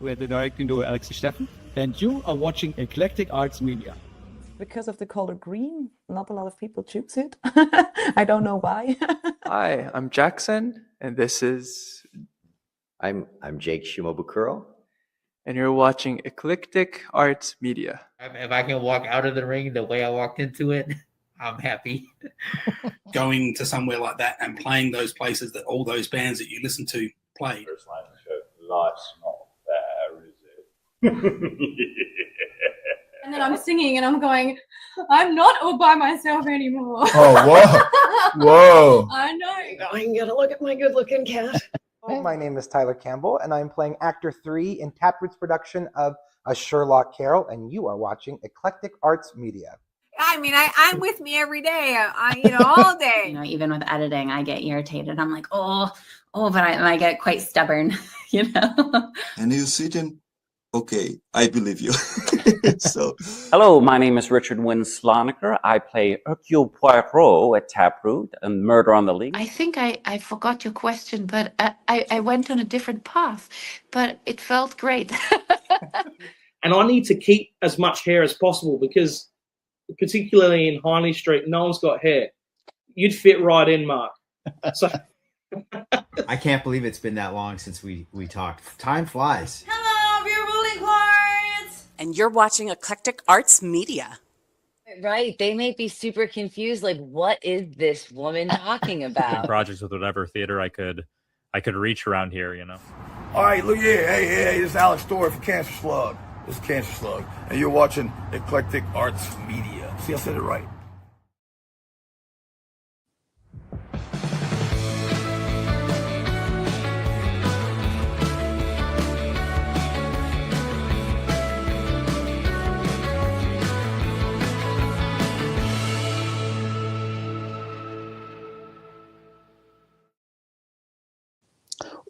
We're the directing duo Alex and Steffen, and you are watching Eclectic Arts Media. Because of the color green, not a lot of people choose it. I don't know why. Hi, I'm Jackson, and this is... I'm Jake Shimobukuro. And you're watching Eclectic Arts Media. If I can walk out of the ring the way I walked into it, I'm happy. Going to somewhere like that and playing those places that all those bands that you listen to play. First line of the show, life's not fair, is it? And then I'm singing and I'm going, I'm not all by myself anymore. Oh, whoa. Whoa. I know. Going, gotta look at my good-looking cat. My name is Tyler Campbell, and I'm playing Actor 3 in Taproot's production of A Sherlock Carol, and you are watching Eclectic Arts Media. I mean, I'm with me every day, all day. Even with editing, I get irritated. I'm like, but I get quite stubborn, And he's sitting, okay, I believe you. So, hello, my name is Richard Wynne-Sloniker. I play Hercule Poirot at Taproot and Murder on the Lake. I think I forgot your question, but I went on a different path, but it felt great. And I need to keep as much hair as possible because, particularly in Hindley Street, no one's got hair. You'd fit right in, Mark. So I can't believe it's been that long since we talked. Time flies. Hello, your ruling cards. And you're watching Eclectic Arts Media. Right. They may be super confused. Like, what is this woman talking about? Projects with whatever theater I could reach around here, All right, look here. Hey, this is Alex Storr for Cancer Slug. This is Cancer Slug. And you're watching Eclectic Arts Media. See, I said it right.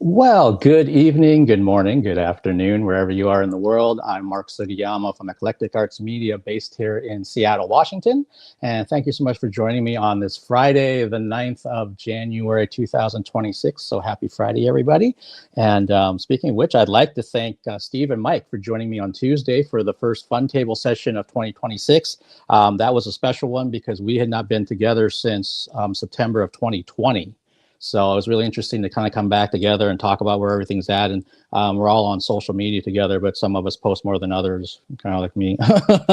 Well, good evening, good morning, good afternoon, wherever you are in the world. I'm Mark Sugiyama from Eclectic Arts Media based here in Seattle, Washington. And thank you so much for joining me on this Friday, the 9th of January, 2026. So happy Friday, everybody. And speaking of which, I'd like to thank Steve and Mike for joining me on Tuesday for the first Fun Table session of 2026. That was a special one because we had not been together since September of 2020. So it was really interesting to kind of come back together and talk about where everything's at. And we're all on social media together, but some of us post more than others, kind of like me.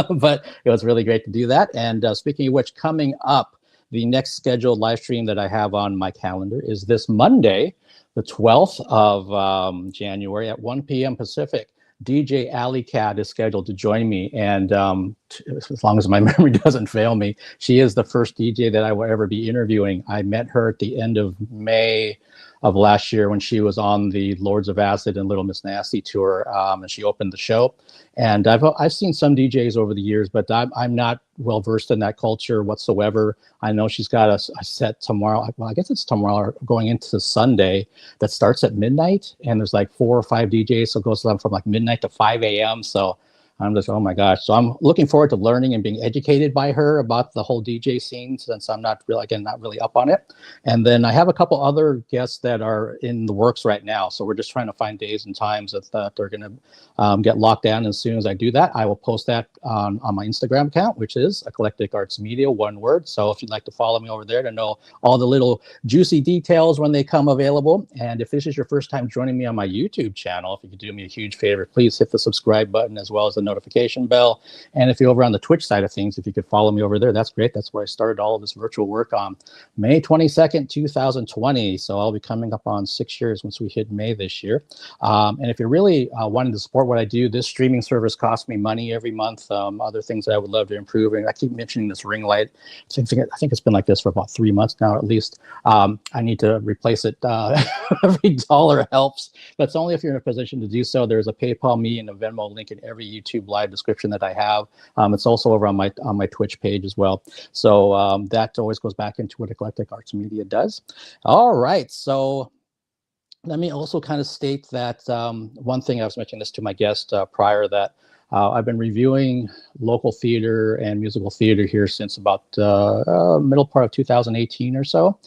But it was really great to do that. And speaking of which, coming up, the next scheduled live stream that I have on my calendar is this Monday, the 12th of January at 1 p.m. Pacific. DJ Alley Cat is scheduled to join me, and as long as my memory doesn't fail me, she is the first DJ that I will ever be interviewing. I met her at the end of May of last year when she was on the Lords of Acid and Little Miss Nasty tour, and she opened the show. And I've seen some DJs over the years, but I'm not well versed in that culture whatsoever. I know she's got a set tomorrow. Well, I guess it's tomorrow going into Sunday that starts at midnight, and there's like 4 or 5 DJs, so it goes from like midnight to 5 a.m. So I'm just, oh my gosh. So I'm looking forward to learning and being educated by her about the whole DJ scene, since I'm not really up on it. And then I have a couple other guests that are in the works right now. So we're just trying to find days and times that they're going to get locked down. As soon as I do that, I will post that on my Instagram account, which is Eclectic Arts Media, one word. So if you'd like to follow me over there to know all the little juicy details when they come available. And if this is your first time joining me on my YouTube channel, if you could do me a huge favor, please hit the subscribe button as well as the notification bell. And if you're over on the Twitch side of things, if you could follow me over there, that's great. That's where I started all of this virtual work on May 22nd, 2020. So I'll be coming up on 6 years once we hit May this year. And if you're really wanting to support what I do, this streaming service costs me money every month. Other things that I would love to improve. And I keep mentioning this ring light. I think it's been like this for about 3 months now, at least. I need to replace it. Every dollar helps. That's only if you're in a position to do so. There's a PayPal me and a Venmo link in every YouTube live description that I have. It's also over on my Twitch page as well. So that always goes back into what Eclectic Arts Media does. All right. So let me also kind of state that one thing, I was mentioning this to my guest prior, that I've been reviewing local theater and musical theater here since about middle part of 2018 or so.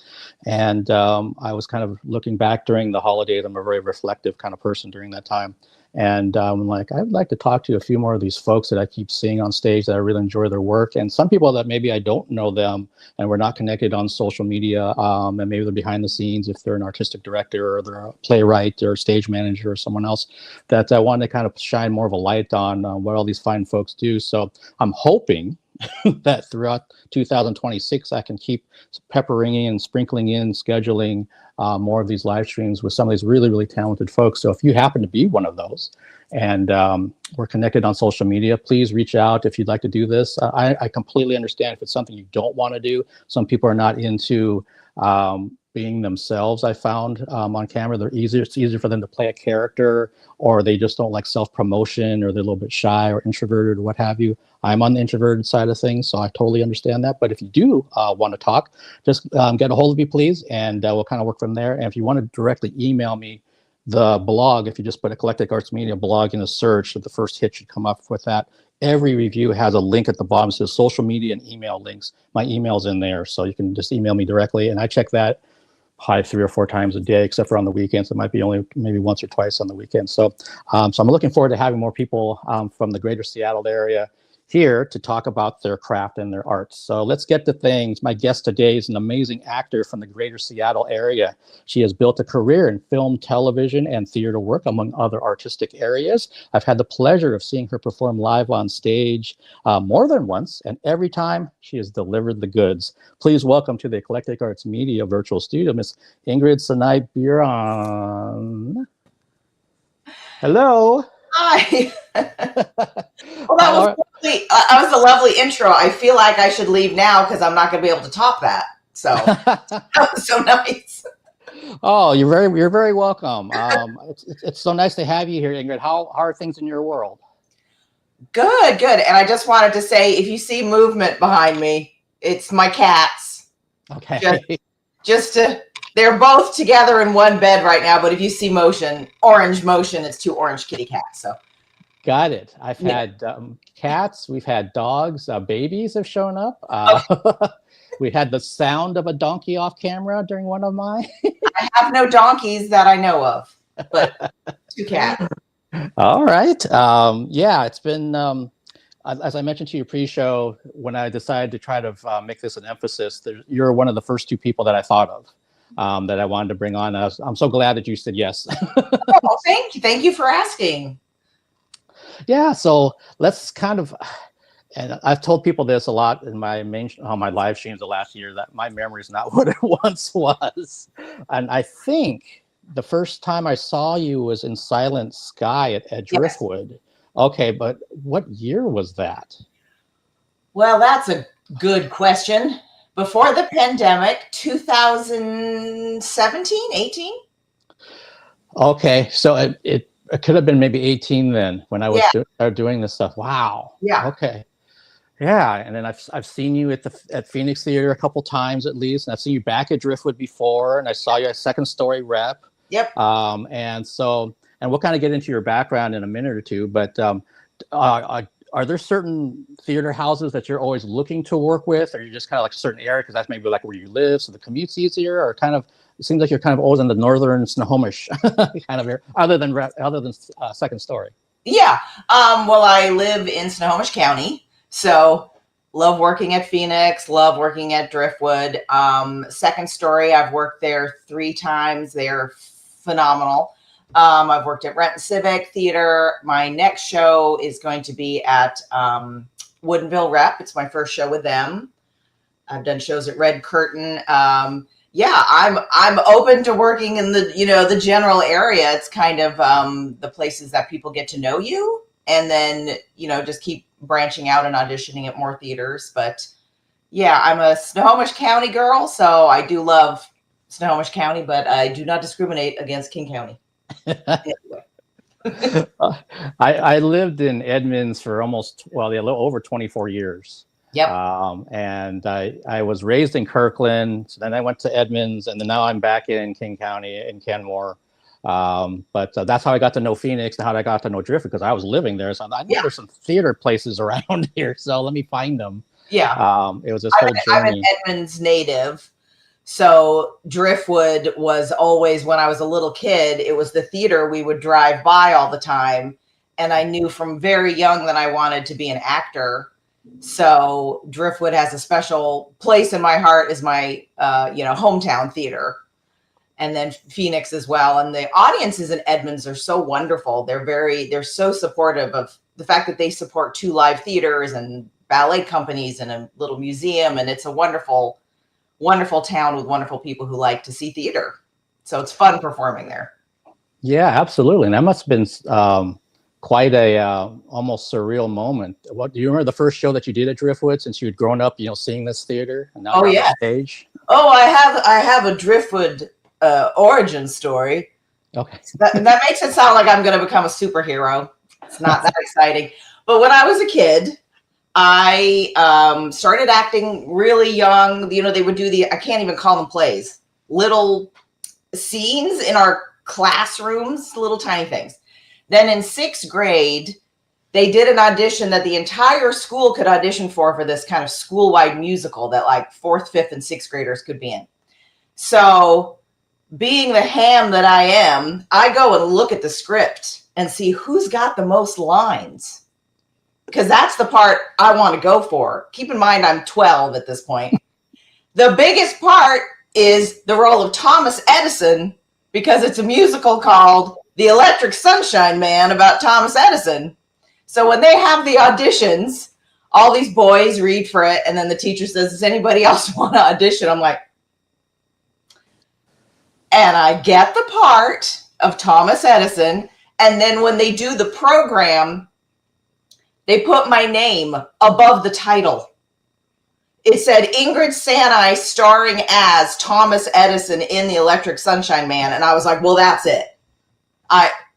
And I was kind of looking back during the holidays. I'm a very reflective kind of person during that time. And like, I would like to talk to a few more of these folks that I keep seeing on stage that I really enjoy their work. And some people that maybe I don't know them and we're not connected on social media. And maybe they're behind the scenes if they're an artistic director or they're a playwright or a stage manager or someone else, that I want to kind of shine more of a light on what all these fine folks do. So I'm hoping that throughout 2026, I can keep peppering in, sprinkling in, scheduling more of these live streams with some of these really, really talented folks. So if you happen to be one of those and we're connected on social media, please reach out if you'd like to do this. I completely understand if it's something you don't want to do. Some people are not into being themselves. I found on camera, it's easier for them to play a character, or they just don't like self-promotion, or they're a little bit shy or introverted or what have you. I'm on the introverted side of things, so I totally understand that. But if you do want to talk, just get a hold of me, please, and we'll kind of work from there. And if you want to directly email me, the blog, if you just put Eclectic Arts Media blog in a search, the first hit should come up with that. Every review has a link at the bottom. It says social media and email links. My email's in there, so you can just email me directly, and I check that probably 3 or 4 times a day, except for on the weekends. It might be only maybe once or twice on the weekends. So, so I'm looking forward to having more people from the greater Seattle area here to talk about their craft and their arts. So let's get to things. My guest today is an amazing actor from the greater Seattle area. She has built a career in film, television, and theater work, among other artistic areas. I've had the pleasure of seeing her perform live on stage more than once, and every time she has delivered the goods. Please welcome to the Eclectic Arts Media virtual studio, Miss INGRID SANAI BURON. Hello. Hi. Well, that was a lovely intro. I feel like I should leave now because I'm not going to be able to top that. So that was so nice. Oh, you're very welcome. It's so nice to have you here, Ingrid. How are things in your world? Good. And I just wanted to say, if you see movement behind me, it's my cats. Okay. They're both together in one bed right now, but if you see motion, orange motion, it's 2 orange kitty cats. So. Got it. I've had cats. We've had dogs. Babies have shown up. We had the sound of a donkey off camera during one of mine. I have no donkeys that I know of, but 2 cats. All right. Yeah, it's been, as I mentioned to you pre-show, when I decided to try to make this an emphasis, you're one of the first 2 people that I thought of. That I wanted to bring on. I'm so glad that you said yes. Oh, thank you. Thank you for asking. Yeah, so let's kind of, and I've told people this a lot in my on my live streams the last year, that my memory is not what it once was. And I think the first time I saw you was in Silent Sky at Driftwood. Yes. Okay, but what year was that? Well, that's a good question. Before the pandemic, 2017, 18? Okay, so it could have been maybe 18 then when I was doing this stuff. Wow. Yeah. Okay. Yeah, and then I've seen you at Phoenix Theater a couple times at least, and I've seen you back at Driftwood before, and I saw you at Second Story Rep. Yep. And we'll kind of get into your background in a minute or two, but are there certain theater houses that you're always looking to work with, or you just kind of like a certain area because that's maybe like where you live, so the commute's easier, or kind of it seems like you're kind of always in the northern Snohomish kind of area, other than Second Story. Yeah. Well, I live in Snohomish County, so love working at Phoenix, love working at Driftwood. Second Story, I've worked there 3 times. They're phenomenal. I've worked at Renton Civic Theater. My next show is going to be at Woodinville Rep. It's my first show with them. I've done shows at Red Curtain. Yeah, I'm open to working in the general area. It's kind of the places that people get to know you, and then just keep branching out and auditioning at more theaters. But yeah, I'm a Snohomish County girl, so I do love Snohomish County, but I do not discriminate against King County. I lived in Edmonds for a little over 24 years. Yep. And I was raised in Kirkland, so then I went to Edmonds, and then now I'm back in King County in Kenmore. But that's how I got to know Phoenix and how I got to know Driftwood, because I was living there. So I know there's some theater places around here, so let me find them. Yeah. It was this whole journey. I'm an Edmonds native. So Driftwood was always, when I was a little kid, it was the theater we would drive by all the time. And I knew from very young that I wanted to be an actor. So Driftwood has a special place in my heart as my, hometown theater. And then Phoenix as well. And the audiences in Edmonds are so wonderful. They're so supportive of the fact that they support 2 live theaters and ballet companies and a little museum. And it's a wonderful, wonderful town with wonderful people who like to see theater. So it's fun performing there. Yeah, absolutely. And that must have been quite a almost surreal moment. What do you remember the first show that you did at Driftwood, since you had grown up, seeing this theater and now you're on the stage? Oh, I have a Driftwood origin story. Okay. That makes it sound like I'm going to become a superhero. It's not that exciting. But when I was a kid, I started acting really young. They would do I can't even call them plays, little scenes in our classrooms, little tiny things. Then in 6th grade, they did an audition that the entire school could audition for this kind of school-wide musical that like 4th, 5th, and 6th graders could be in. So being the ham that I am, I go and look at the script and see who's got the most lines, because that's the part I want to go for. Keep in mind, I'm 12 at this point. The biggest part is the role of Thomas Edison, because it's a musical called The Electric Sunshine Man about Thomas Edison. So when they have the auditions, all these boys read for it, and then the teacher says, does anybody else want to audition? I'm like, and I get the part of Thomas Edison, and then when they do the program, they put my name above the title. It said Ingrid Sanai starring as Thomas Edison in The Electric Sunshine Man. And I was like, well, that's it.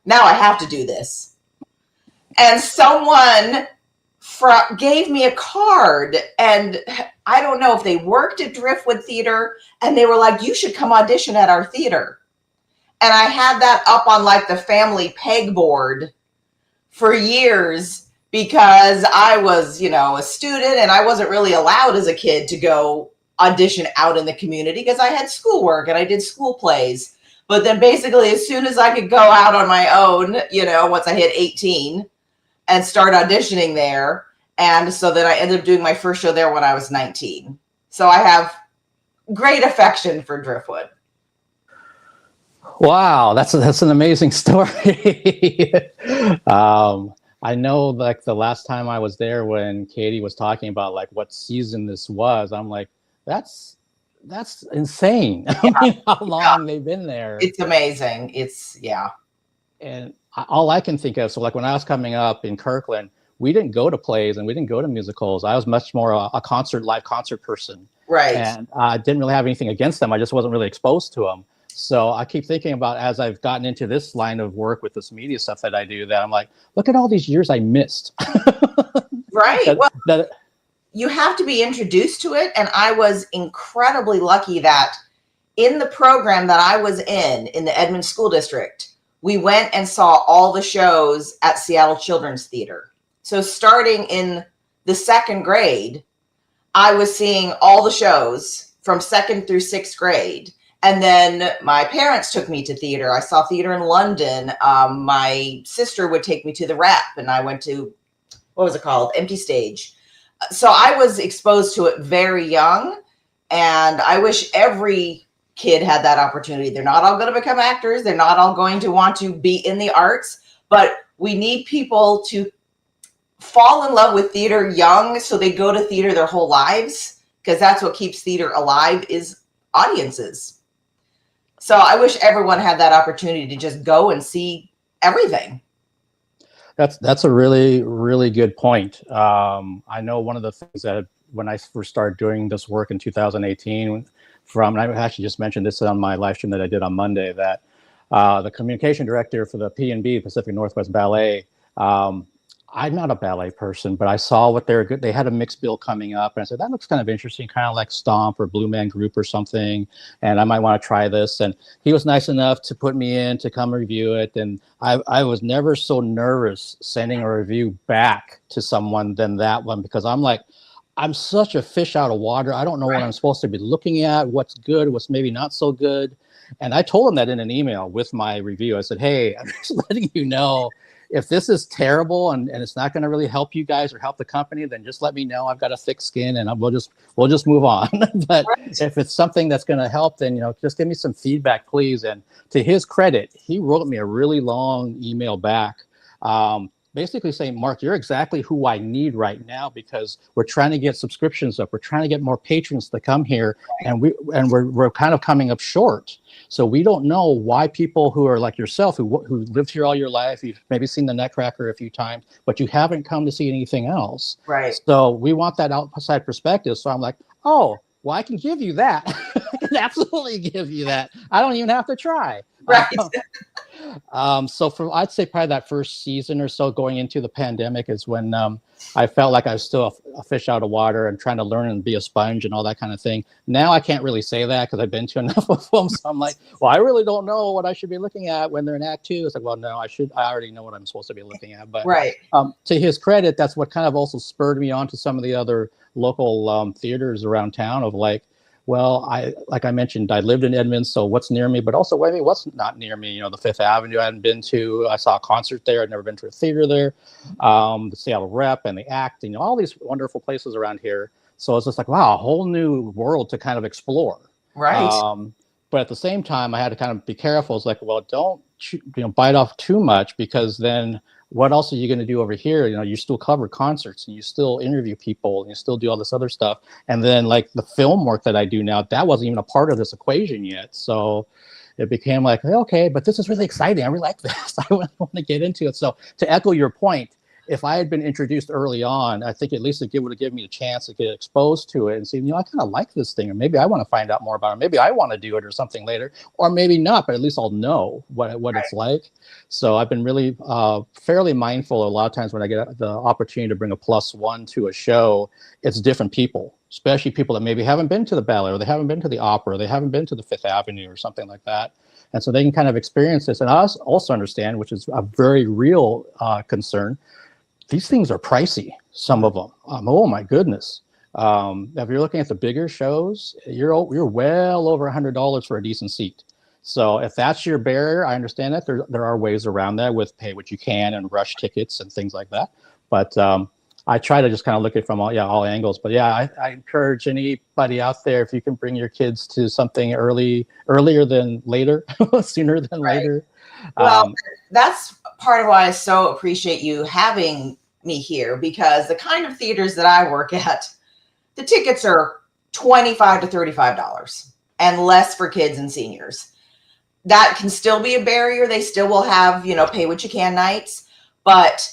Now I have to do this. And someone gave me a card, and I don't know if they worked at Driftwood Theater, and they were like, you should come audition at our theater. And I had that up on like the family pegboard for years, because I was, a student, and I wasn't really allowed as a kid to go audition out in the community because I had schoolwork and I did school plays. But then basically as soon as I could go out on my own, once I hit 18 and start auditioning there. And so then I ended up doing my first show there when I was 19. So I have great affection for Driftwood. Wow, that's an amazing story. I know, like, the last time I was there, when Katie was talking about like what season this was, I'm like, that's insane. I mean, how long they've been there. It's amazing. And all I can think of, so like when I was coming up in Kirkland, we didn't go to plays and we didn't go to musicals. I was much more a live concert person. Right. And I didn't really have anything against them. I just wasn't really exposed to them. So I keep thinking about, as I've gotten into this line of work with this media stuff that I do, that I'm like, look at all these years I missed. Right. You have to be introduced to it. And I was incredibly lucky that in the program that I was in the Edmonds School District, we went and saw all the shows at Seattle Children's Theater. So starting in the 2nd grade, I was seeing all the shows from 2nd through 6th grade. And then my parents took me to theater. I saw theater in London. My sister would take me to the Rep, and I went to, what was it called? Empty Stage. So I was exposed to it very young, and I wish every kid had that opportunity. They're not all going to become actors. They're not all going to want to be in the arts, but we need people to fall in love with theater young so they go to theater their whole lives, because that's what keeps theater alive, is audiences. So I wish everyone had that opportunity to just go and see everything. That's a really, really good point. I know one of the things that when I first started doing this work in 2018, and I actually just mentioned this on my live stream that I did on Monday, that the communication director for the P&B, Pacific Northwest Ballet, I'm not a ballet person, but I saw what they had a mixed bill coming up, and I said, that looks kind of interesting, kind of like Stomp or Blue Man Group or something, and I might want to try this. And he was nice enough to put me in to come review it, and I was never so nervous sending a review back to someone than that one, because I'm like, I'm such a fish out of water. I don't know what I'm supposed to be looking at, what's good, what's maybe not so good. And I told him that in an email with my review. I said, hey, I'm just letting you know, if this is terrible and it's not going to really help you guys or help the company, then just let me know. I've got a thick skin and we'll just move on. But if it's something that's going to help, then, just give me some feedback, please. And to his credit, he wrote me a really long email back, basically saying, Mark, you're exactly who I need right now, because we're trying to get subscriptions up. We're trying to get more patrons to come here, and we're kind of coming up short. So we don't know why people who are like yourself, who lived here all your life, you've maybe seen the Nutcracker a few times, but you haven't come to see anything else. Right. So we want that outside perspective. So I'm like, oh, well, I can give you that. I can absolutely give you that. I don't even have to try. Right. So I'd say probably that first season or so going into the pandemic is when I felt like I was still a fish out of water and trying to learn and be a sponge and all that kind of thing. Now I can't really say that because I've been to enough of them. So I'm like, well, I really don't know what I should be looking at when they're in Act 2. It's like, well, no, I already know what I'm supposed to be looking at. But to his credit, that's what kind of also spurred me on to some of the other local theaters around town of like, well, like I mentioned, I lived in Edmonds, so what's near me, but also what's not near me, the Fifth Avenue I hadn't been to. I saw a concert there. I'd never been to a theater there. The Seattle Rep and the Act, all these wonderful places around here. So it's just like, wow, a whole new world to kind of explore. Right. But at the same time, I had to kind of be careful. It's like, well, don't bite off too much, because then what else are you going to do over here? You still cover concerts and you still interview people and you still do all this other stuff. And then like the film work that I do now, that wasn't even a part of this equation yet. So it became like, okay, but this is really exciting. I really like this. I want to get into it. So to echo your point, if I had been introduced early on, I think at least it would have given me a chance to get exposed to it and see, I kind of like this thing, or maybe I want to find out more about it. Maybe I want to do it or something later, or maybe not, but at least I'll know what it's like. So I've been really fairly mindful. A lot of times when I get the opportunity to bring a +1 to a show, it's different people, especially people that maybe haven't been to the ballet, or they haven't been to the opera, or they haven't been to the Fifth Avenue or something like that. And so they can kind of experience this. And I also understand, which is a very real concern, these things are pricey, some of them. Oh my goodness. If you're looking at the bigger shows, you're well over $100 for a decent seat. So if that's your barrier, I understand that there are ways around that with pay what you can and rush tickets and things like that. But I try to just kind of look at it from all angles. But yeah, I encourage anybody out there, if you can bring your kids to something earlier than later, sooner than later. Well, that's part of why I so appreciate you having me here, because the kind of theaters that I work at, the tickets are $25 to $35 and less for kids and seniors. That can still be a barrier. They still will have, pay what you can nights, but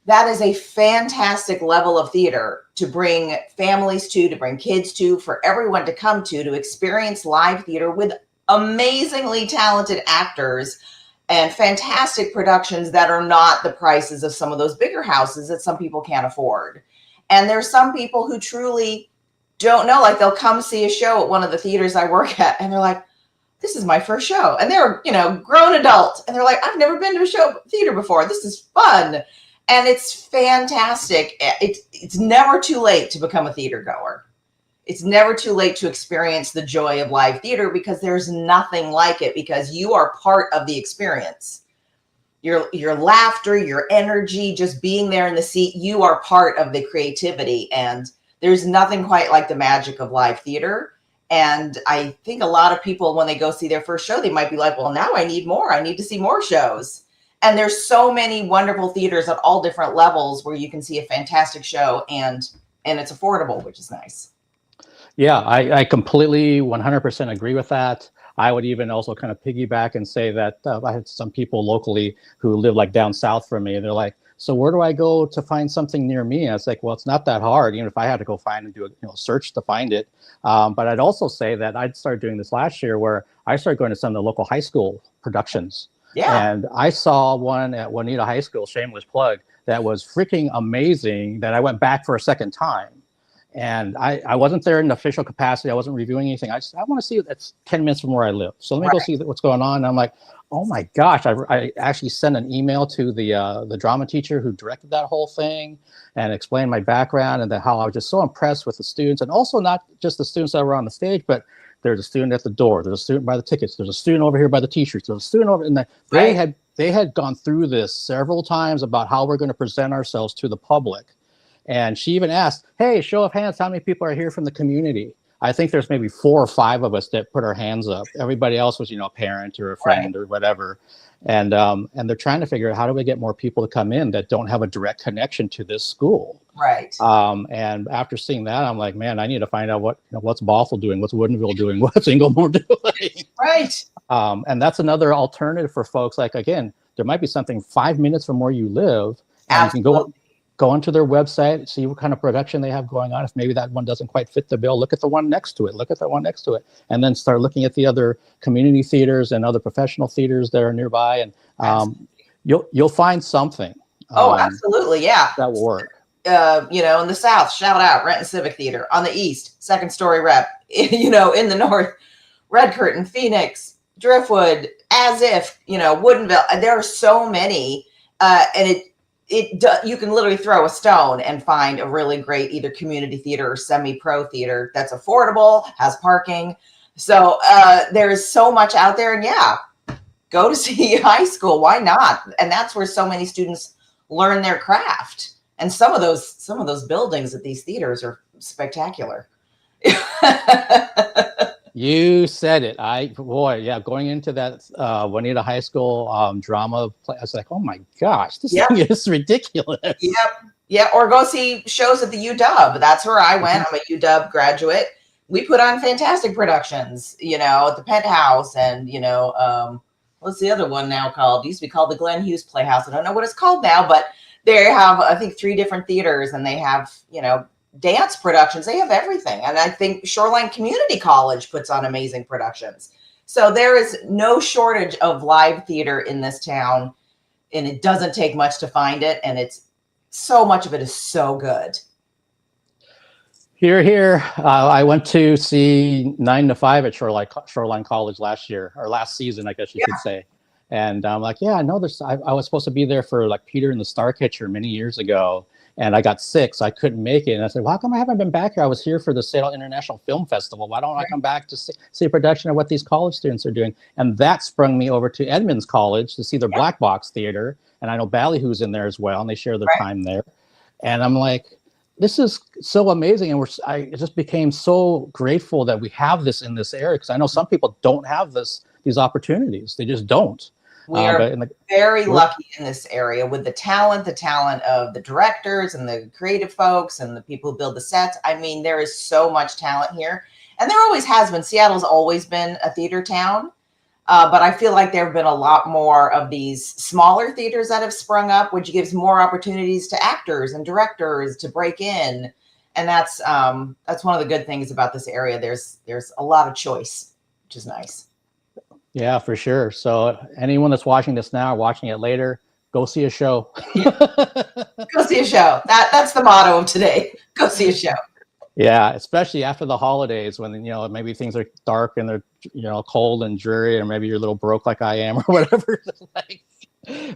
that is a fantastic level of theater to bring families to bring kids to, for everyone to come to experience live theater with amazingly talented actors and fantastic productions that are not the prices of some of those bigger houses that some people can't afford. And there's some people who truly don't know, like they'll come see a show at one of the theaters I work at and they're like, this is my first show. And they're, grown adult. And they're like, I've never been to a theater before. This is fun. And it's fantastic. It's never too late to become a theater goer. It's never too late to experience the joy of live theater, because there's nothing like it, because you are part of the experience. Your laughter, your energy, just being there in the seat, you are part of the creativity. And there's nothing quite like the magic of live theater. And I think a lot of people, when they go see their first show, they might be like, well, now I need more. I need to see more shows. And there's so many wonderful theaters at all different levels where you can see a fantastic show, and it's affordable, which is nice. Yeah, I completely 100% agree with that. I would even also kind of piggyback and say that I had some people locally who live like down south from me, and they're like, so where do I go to find something near me? And it's like, well, it's not that hard. Even if I had to go find and do a search to find it. But I'd also say that I'd started doing this last year, where I started going to some of the local high school productions. Yeah. And I saw one at Juanita High School, shameless plug, that was freaking amazing, that I went back for a second time. And I wasn't there in the official capacity. I wasn't reviewing anything. I want to see, that's 10 minutes from where I live. So let me go see what's going on. And I'm like, oh my gosh, I actually sent an email to the drama teacher who directed that whole thing and explained my background and how I was just so impressed with the students, and also not just the students that were on the stage, but there's a student at the door, there's a student by the tickets, there's a student over here by the t-shirts, there's a student over, and they had gone through this several times about how we're going to present ourselves to the public. And she even asked, hey, show of hands, how many people are here from the community? I think there's maybe 4 or 5 of us that put our hands up. Everybody else was, a parent or a friend or whatever. And they're trying to figure out, how do we get more people to come in that don't have a direct connection to this school? Right. And after seeing that, I'm like, man, I need to find out what's Bothell doing, what's Woodinville doing, what's Inglemoor doing. Right. And that's another alternative for folks. Like, again, there might be something 5 minutes from where you live, and you can go onto their website, see what kind of production they have going on. If maybe that one doesn't quite fit the bill, look at the one next to it, and then start looking at the other community theaters and other professional theaters that are nearby, and you'll find something. Oh, absolutely, yeah. That will work. In the South, shout out Renton Civic Theater. On the East, Second Story Rep. In the North, Red Curtain, Phoenix, Driftwood, As If, Woodinville. There are so many, and you can literally throw a stone and find a really great either community theater or semi-pro theater that's affordable, has parking. So there's so much out there, and go to see high school. Why not? And that's where so many students learn their craft. And some of those buildings at these theaters are spectacular. You said it. Going into that Juanita High School drama play, I was like, oh my gosh, this thing is ridiculous. Yep. Yeah. Or go see shows at the UW. That's where I went. I'm a UW graduate. We put on fantastic productions, at the Penthouse, and what's the other one now called? It used to be called the Glenn Hughes Playhouse. I don't know what it's called now, but they have, I think, 3 different theaters, and they have, dance productions. They have everything. And I think Shoreline Community College puts on amazing productions. So there is no shortage of live theater in this town, and it doesn't take much to find it. And so much of it is so good. Here. I went to see 9 to 5 at Shoreline College last season, I guess you could say. And I'm like, I know this. I was supposed to be there for like Peter and the Starcatcher many years ago, and I got sick, so I couldn't make it. And I said, well, how come I haven't been back here? I was here for the Seattle International Film Festival. Why don't I come back to see a production of what these college students are doing? And that sprung me over to Edmonds College to see their Black Box Theater. And I know Ballyhoo's in there as well, and they share their time there. And I'm like, this is so amazing. And I just became so grateful that we have this in this area, because I know some people don't have these opportunities. They just don't. We are very lucky in this area with the talent of the directors and the creative folks and the people who build the sets. I mean, there is so much talent here, and there always has been. Seattle's always been a theater town, but I feel like there have been a lot more of these smaller theaters that have sprung up, which gives more opportunities to actors and directors to break in. And that's one of the good things about this area. There's a lot of choice, which is nice. Yeah, for sure. So anyone that's watching this now or watching it later, go see a show. Go see a show. That's the motto of today. Go see a show. Yeah, especially after the holidays when, maybe things are dark and they're, cold and dreary, or maybe you're a little broke like I am or whatever.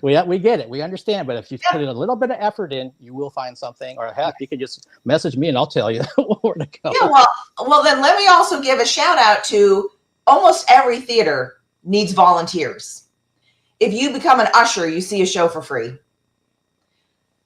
We get it. We understand. But if you put in a little bit of effort in, you will find something. Or heck, you can just message me and I'll tell you where to go. Yeah, well, then let me also give a shout out to almost every theater needs volunteers. If you become an usher, you see a show for free.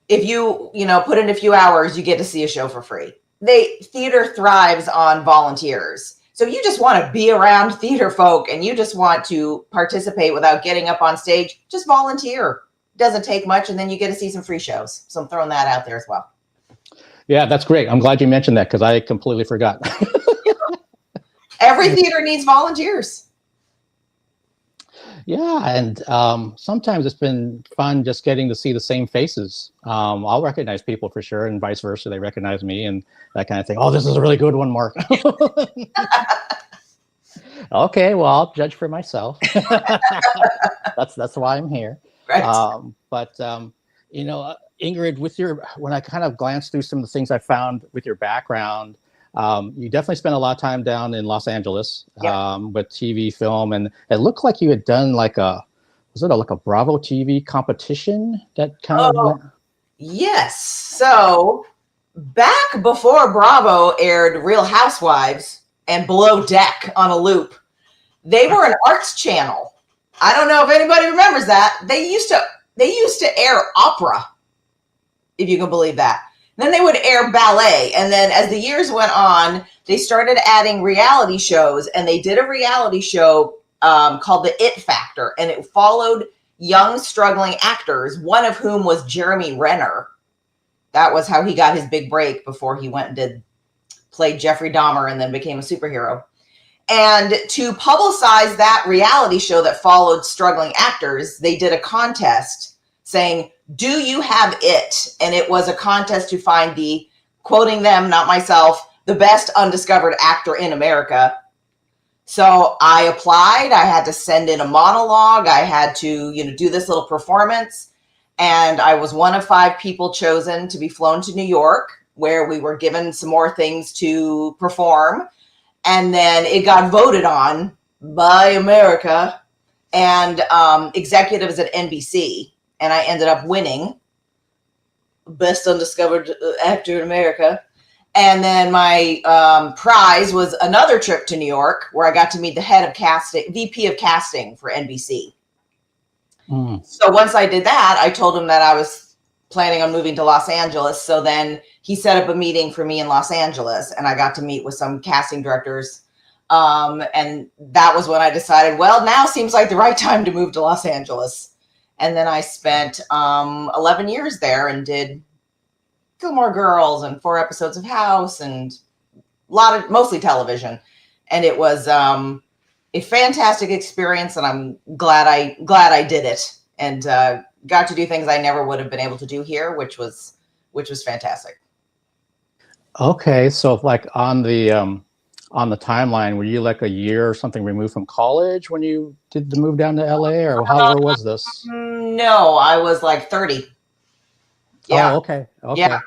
If you put in a few hours, you get to see a show for free. Theater thrives on volunteers. So if you just want to be around theater folk and you just want to participate without getting up on stage, just volunteer. It doesn't take much, and then you get to see some free shows. So I'm throwing that out there as well. Yeah, that's great. I'm glad you mentioned that, because I completely forgot. Every theater needs volunteers. Yeah, and sometimes it's been fun just getting to see the same faces. I'll recognize people for sure, and vice versa. They recognize me and that kind of thing. Oh, this is a really good one, Mark. Okay, well, I'll judge for myself. That's why I'm here. Right. But Ingrid, when I kind of glanced through some of the things I found with your background, you definitely spent a lot of time down in Los Angeles with TV, film, and it looked like you had done like a was it like a Bravo TV competition that kind of went? Yes. So back before Bravo aired Real Housewives and Below Deck on a loop, they were an arts channel. I don't know if anybody remembers that. They used to air opera, if you can believe that. Then they would air ballet. And then as the years went on, they started adding reality shows, and they did a reality show called The It Factor, and it followed young struggling actors, one of whom was Jeremy Renner. That was how he got his big break before he went and played Jeffrey Dahmer and then became a superhero. And to publicize that reality show that followed struggling actors, they did a contest saying, "Do you have it?" And it was a contest to find the, quoting them, not myself, the best undiscovered actor in America. So I applied. I had to send in a monologue. I had to, do this little performance. And I was one of 5 people chosen to be flown to New York, where we were given some more things to perform. And then it got voted on by America and executives at NBC. And I ended up winning Best Undiscovered Actor in America. And then my prize was another trip to New York, where I got to meet the head of casting, VP of casting for NBC. So once I did that, I told him that I was planning on moving to Los Angeles. So then he set up a meeting for me in Los Angeles, and I got to meet with some casting directors. And that was when I decided, well, now seems like the right time to move to Los Angeles. And then I spent 11 years there and did Gilmore Girls and 4 episodes of House and mostly television. And it was a fantastic experience, and I'm glad I did it and got to do things I never would have been able to do here, which was fantastic. Okay, so like on the timeline, were you like a year or something removed from college when you did the move down to LA, or how was this? No, I was like 30. Yeah. Oh, okay. Yeah.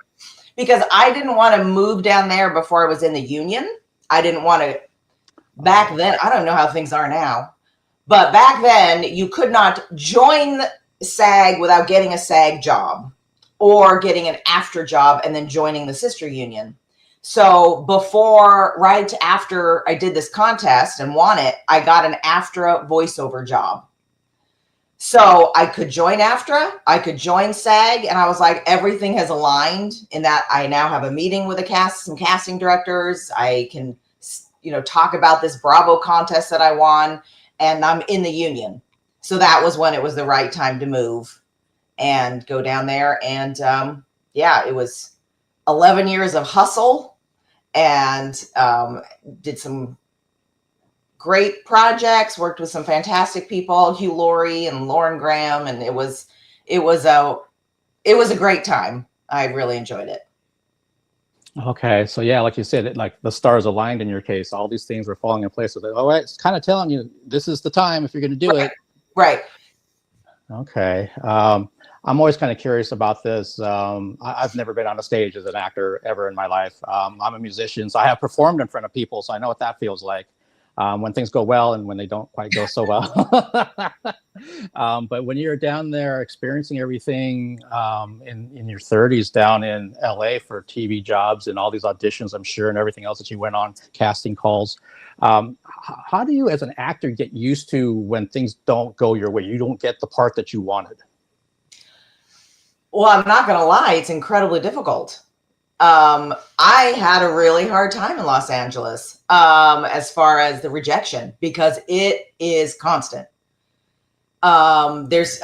Because I didn't want to move down there before I was in the union. I didn't want to. Back then, I don't know how things are now, but back then you could not join SAG without getting a SAG job or getting an AFTRA job and then joining the sister union. So right after I did this contest and won it, I got an AFTRA voiceover job. So I could join AFTRA, I could join SAG, and I was like, everything has aligned in that I now have a meeting with some casting directors. I can, talk about this Bravo contest that I won, and I'm in the union. So that was when it was the right time to move and go down there. And it was 11 years of hustle, and did some great projects, worked with some fantastic people, Hugh Laurie and Lauren Graham, and it was a great time. I really enjoyed it. Okay, so yeah, like you said, like the stars aligned in your case. All these things were falling in place with it. Oh, it's kind of telling you this is the time if you're going to do it. Right. Okay. I'm always kind of curious about this. I've never been on a stage as an actor ever in my life. I'm a musician, so I have performed in front of people, so I know what that feels like. When things go well and when they don't quite go so well. But when you're down there experiencing everything in your 30s down in LA for TV jobs and all these auditions, I'm sure, and everything else that you went on, casting calls, how do you as an actor get used to when things don't go your way? You don't get the part that you wanted. Well, I'm not going to lie. It's incredibly difficult. I had a really hard time in Los Angeles as far as the rejection, because it is constant. There's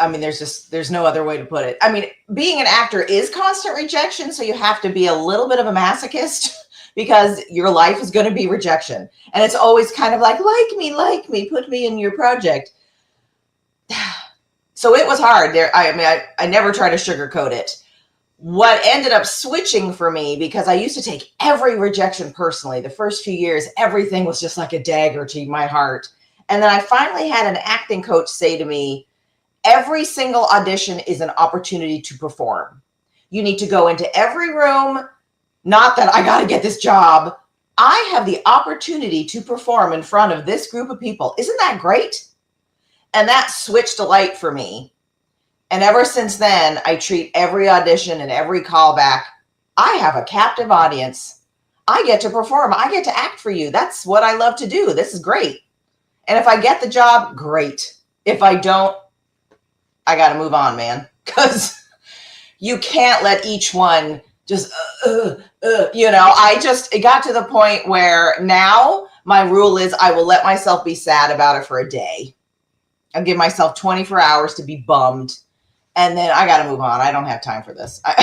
no other way to put it. I mean, being an actor is constant rejection, so you have to be a little bit of a masochist because your life is going to be rejection. And it's always kind of like me, put me in your project. So it was hard there. I never try to sugarcoat it. What ended up switching for me, because I used to take every rejection personally. The first few years, everything was just like a dagger to my heart. And then I finally had an acting coach say to me, every single audition is an opportunity to perform. You need to go into every room, not that I got to get this job. I have the opportunity to perform in front of this group of people. Isn't that great? And that switched a light for me. And ever since then, I treat every audition and every callback. I have a captive audience. I get to perform. I get to act for you. That's what I love to do. This is great. And if I get the job, great. If I don't, I got to move on, man. Because you can't let each one just, it got to the point where now my rule is I will let myself be sad about it for a day. I'll give myself 24 hours to be bummed. And then I got to move on. I don't have time for this. But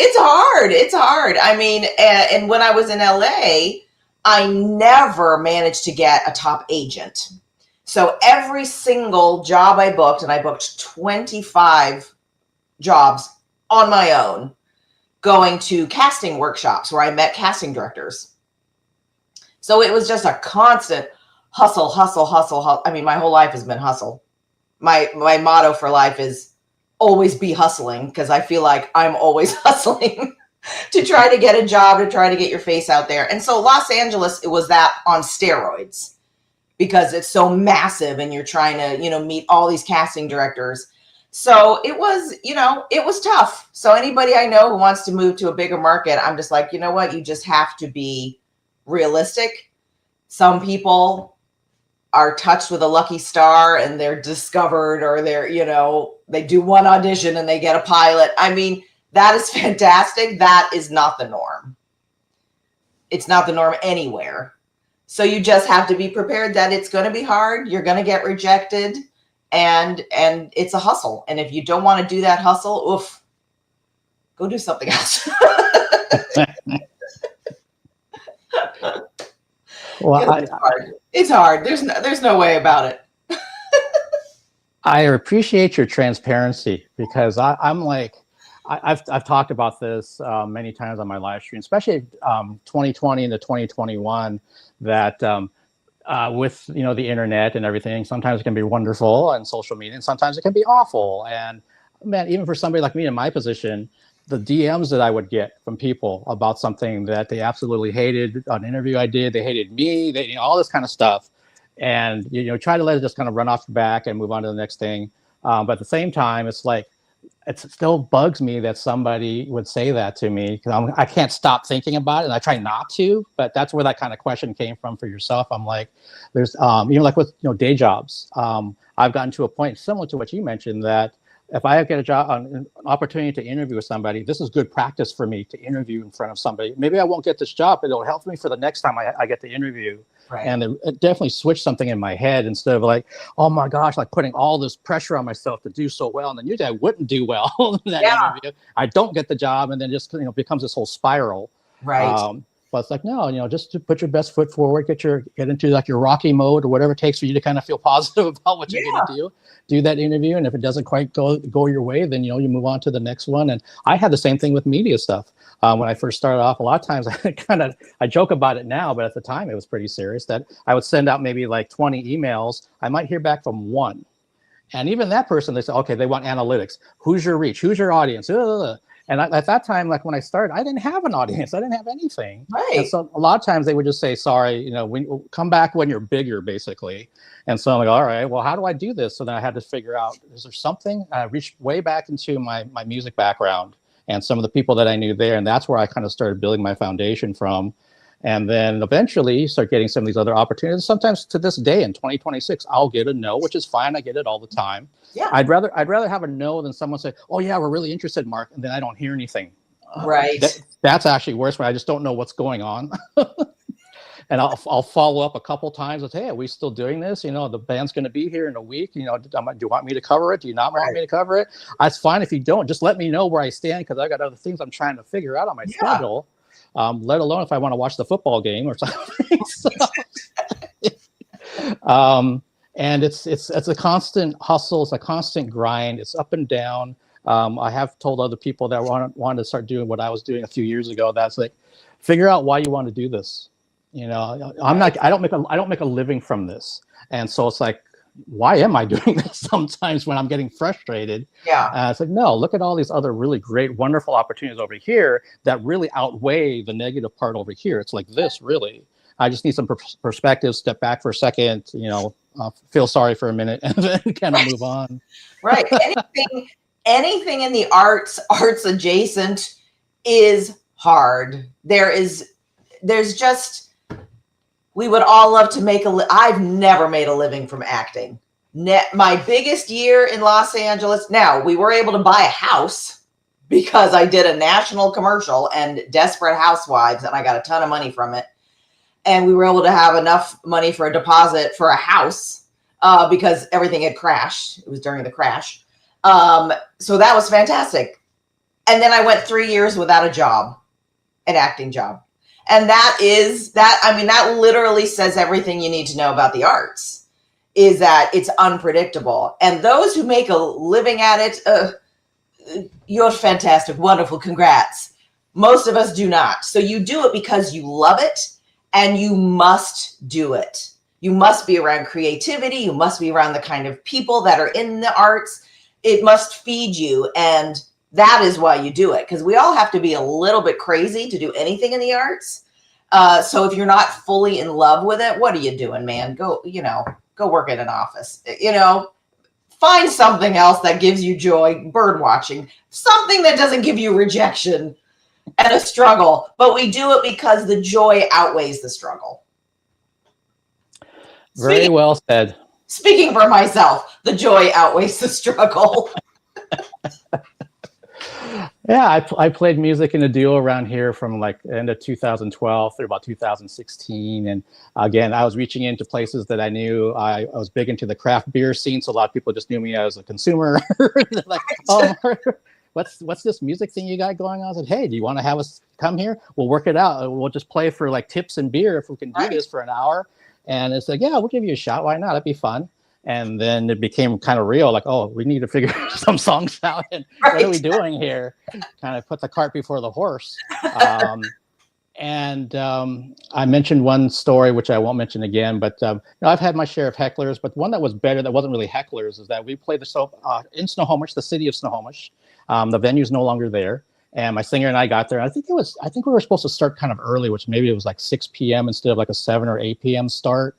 it's hard. It's hard. I mean, and when I was in LA, I never managed to get a top agent. So every single job I booked, and I booked 25 jobs on my own, going to casting workshops where I met casting directors. So it was just a constant hustle. I mean, my whole life has been hustle. My motto for life is always be hustling, because I feel like I'm always hustling to try to get a job, to try to get your face out there. And so Los Angeles, it was that on steroids, because it's so massive and you're trying to, meet all these casting directors. So it was, it was tough. So anybody I know who wants to move to a bigger market, I'm just like, you know what? You just have to be realistic. Some people are touched with a lucky star and they're discovered, or they're, they do one audition and they get a pilot. I mean, that is fantastic. That is not the norm. It's not the norm anywhere. So you just have to be prepared that it's going to be hard. You're going to get rejected, and it's a hustle. And if you don't want to do that hustle, oof, go do something else. Well, it's hard. It's hard. There's no way about it. I appreciate your transparency, because I'm like, I've talked about this many times on my live stream, especially 2020 into 2021, that with the internet and everything, sometimes it can be wonderful, and social media, and sometimes it can be awful. And man, even for somebody like me in my position, the DMs that I would get from people about something that they absolutely hated, an interview I did, they hated me, they, all this kind of stuff. And, try to let it just kind of run off the back and move on to the next thing. But at the same time, it's like, it still bugs me that somebody would say that to me, because I can't stop thinking about it, and I try not to. But that's where that kind of question came from for yourself. I'm like, there's, like with day jobs, I've gotten to a point similar to what you mentioned, that if I get a job, an opportunity to interview with somebody, this is good practice for me to interview in front of somebody. Maybe I won't get this job, but it'll help me for the next time I get the interview. Right. And it definitely switched something in my head, instead of like, oh my gosh, like putting all this pressure on myself to do so well, and then usually I wouldn't do well in that interview. I don't get the job, and then just becomes this whole spiral. Right. But it's like, no, just to put your best foot forward, get into like your Rocky mode, or whatever it takes for you to kind of feel positive about what you're going to do that interview. And if it doesn't quite go your way, then, you move on to the next one. And I had the same thing with media stuff. When I first started off, a lot of times I joke about it now, but at the time it was pretty serious, that I would send out maybe like 20 emails. I might hear back from one. And even that person, they say, okay, they want analytics. Who's your reach? Who's your audience? And at that time, like when I started, I didn't have an audience. I didn't have anything. Right. And so a lot of times they would just say, sorry, we'll come back when you're bigger, basically. And so I'm like, all right, well, how do I do this? So then I had to figure out, is there something? I reached way back into my music background and some of the people that I knew there. And that's where I kind of started building my foundation from. And then eventually start getting some of these other opportunities. Sometimes to this day in 2026, I'll get a no, which is fine. I get it all the time. Yeah. I'd rather have a no than someone say, oh yeah, we're really interested, Mark, and then I don't hear anything. Right. That's actually worse, when I just don't know what's going on. And I'll follow up a couple times and say, hey, are we still doing this? The band's going to be here in a week. Do you want me to cover it? Do you not want me to cover it? That's fine if you don't. Just let me know where I stand, because I got other things I'm trying to figure out on my schedule. Let alone if I want to watch the football game or something. And it's a constant hustle. It's a constant grind. It's up and down. I have told other people that wanted to start doing what I was doing a few years ago. That's like, figure out why you want to do this. I don't make a living from this. And so it's like, why am I doing this sometimes when I'm getting frustrated? Yeah. It's like, no, look at all these other really great, wonderful opportunities over here that really outweigh the negative part over here. It's like this, really. I just need some perspective, step back for a second, feel sorry for a minute, and then kind of move on. Right. Anything in the arts adjacent is hard. There's just, we would all love to make I've never made a living from acting. My biggest year in Los Angeles, now we were able to buy a house because I did a national commercial and Desperate Housewives, and I got a ton of money from it. And we were able to have enough money for a deposit for a house because everything had crashed. It was during the crash. So that was fantastic. And then I went 3 years without a job, an acting job. And that literally says everything you need to know about the arts, is that it's unpredictable. And those who make a living at it, you're fantastic, wonderful, congrats. Most of us do not. So you do it because you love it, and you must do it. You must be around creativity. You must be around the kind of people that are in the arts. It must feed you. And that is why you do it, because we all have to be a little bit crazy to do anything in the arts. So if you're not fully in love with it, what are you doing, man? Go work in an office, find something else that gives you joy, bird watching, something that doesn't give you rejection and a struggle. But we do it because the joy outweighs the struggle. Very well said. Speaking for myself, the joy outweighs the struggle. Yeah, I played music in a duo around here from like the end of 2012 through about 2016. And again, I was reaching into places that I knew. I was big into the craft beer scene, so a lot of people just knew me as a consumer. Like, oh, what's this music thing you got going on? I said, hey, do you want to have us come here? We'll work it out. We'll just play for like tips and beer if we can do this for an hour. And it's like, yeah, we'll give you a shot. Why not? It'd be fun. And then it became kind of real, like, oh, we need to figure some songs out. And what are we doing here? Kind of put the cart before the horse. And I mentioned one story, which I won't mention again, but I've had my share of hecklers. But one that was better, that wasn't really hecklers, is that we played the soap in Snohomish, the city of Snohomish. The venue's no longer there. And my singer and I got there. I think we were supposed to start kind of early, which maybe it was like 6 p.m. instead of like a 7 or 8 p.m. start.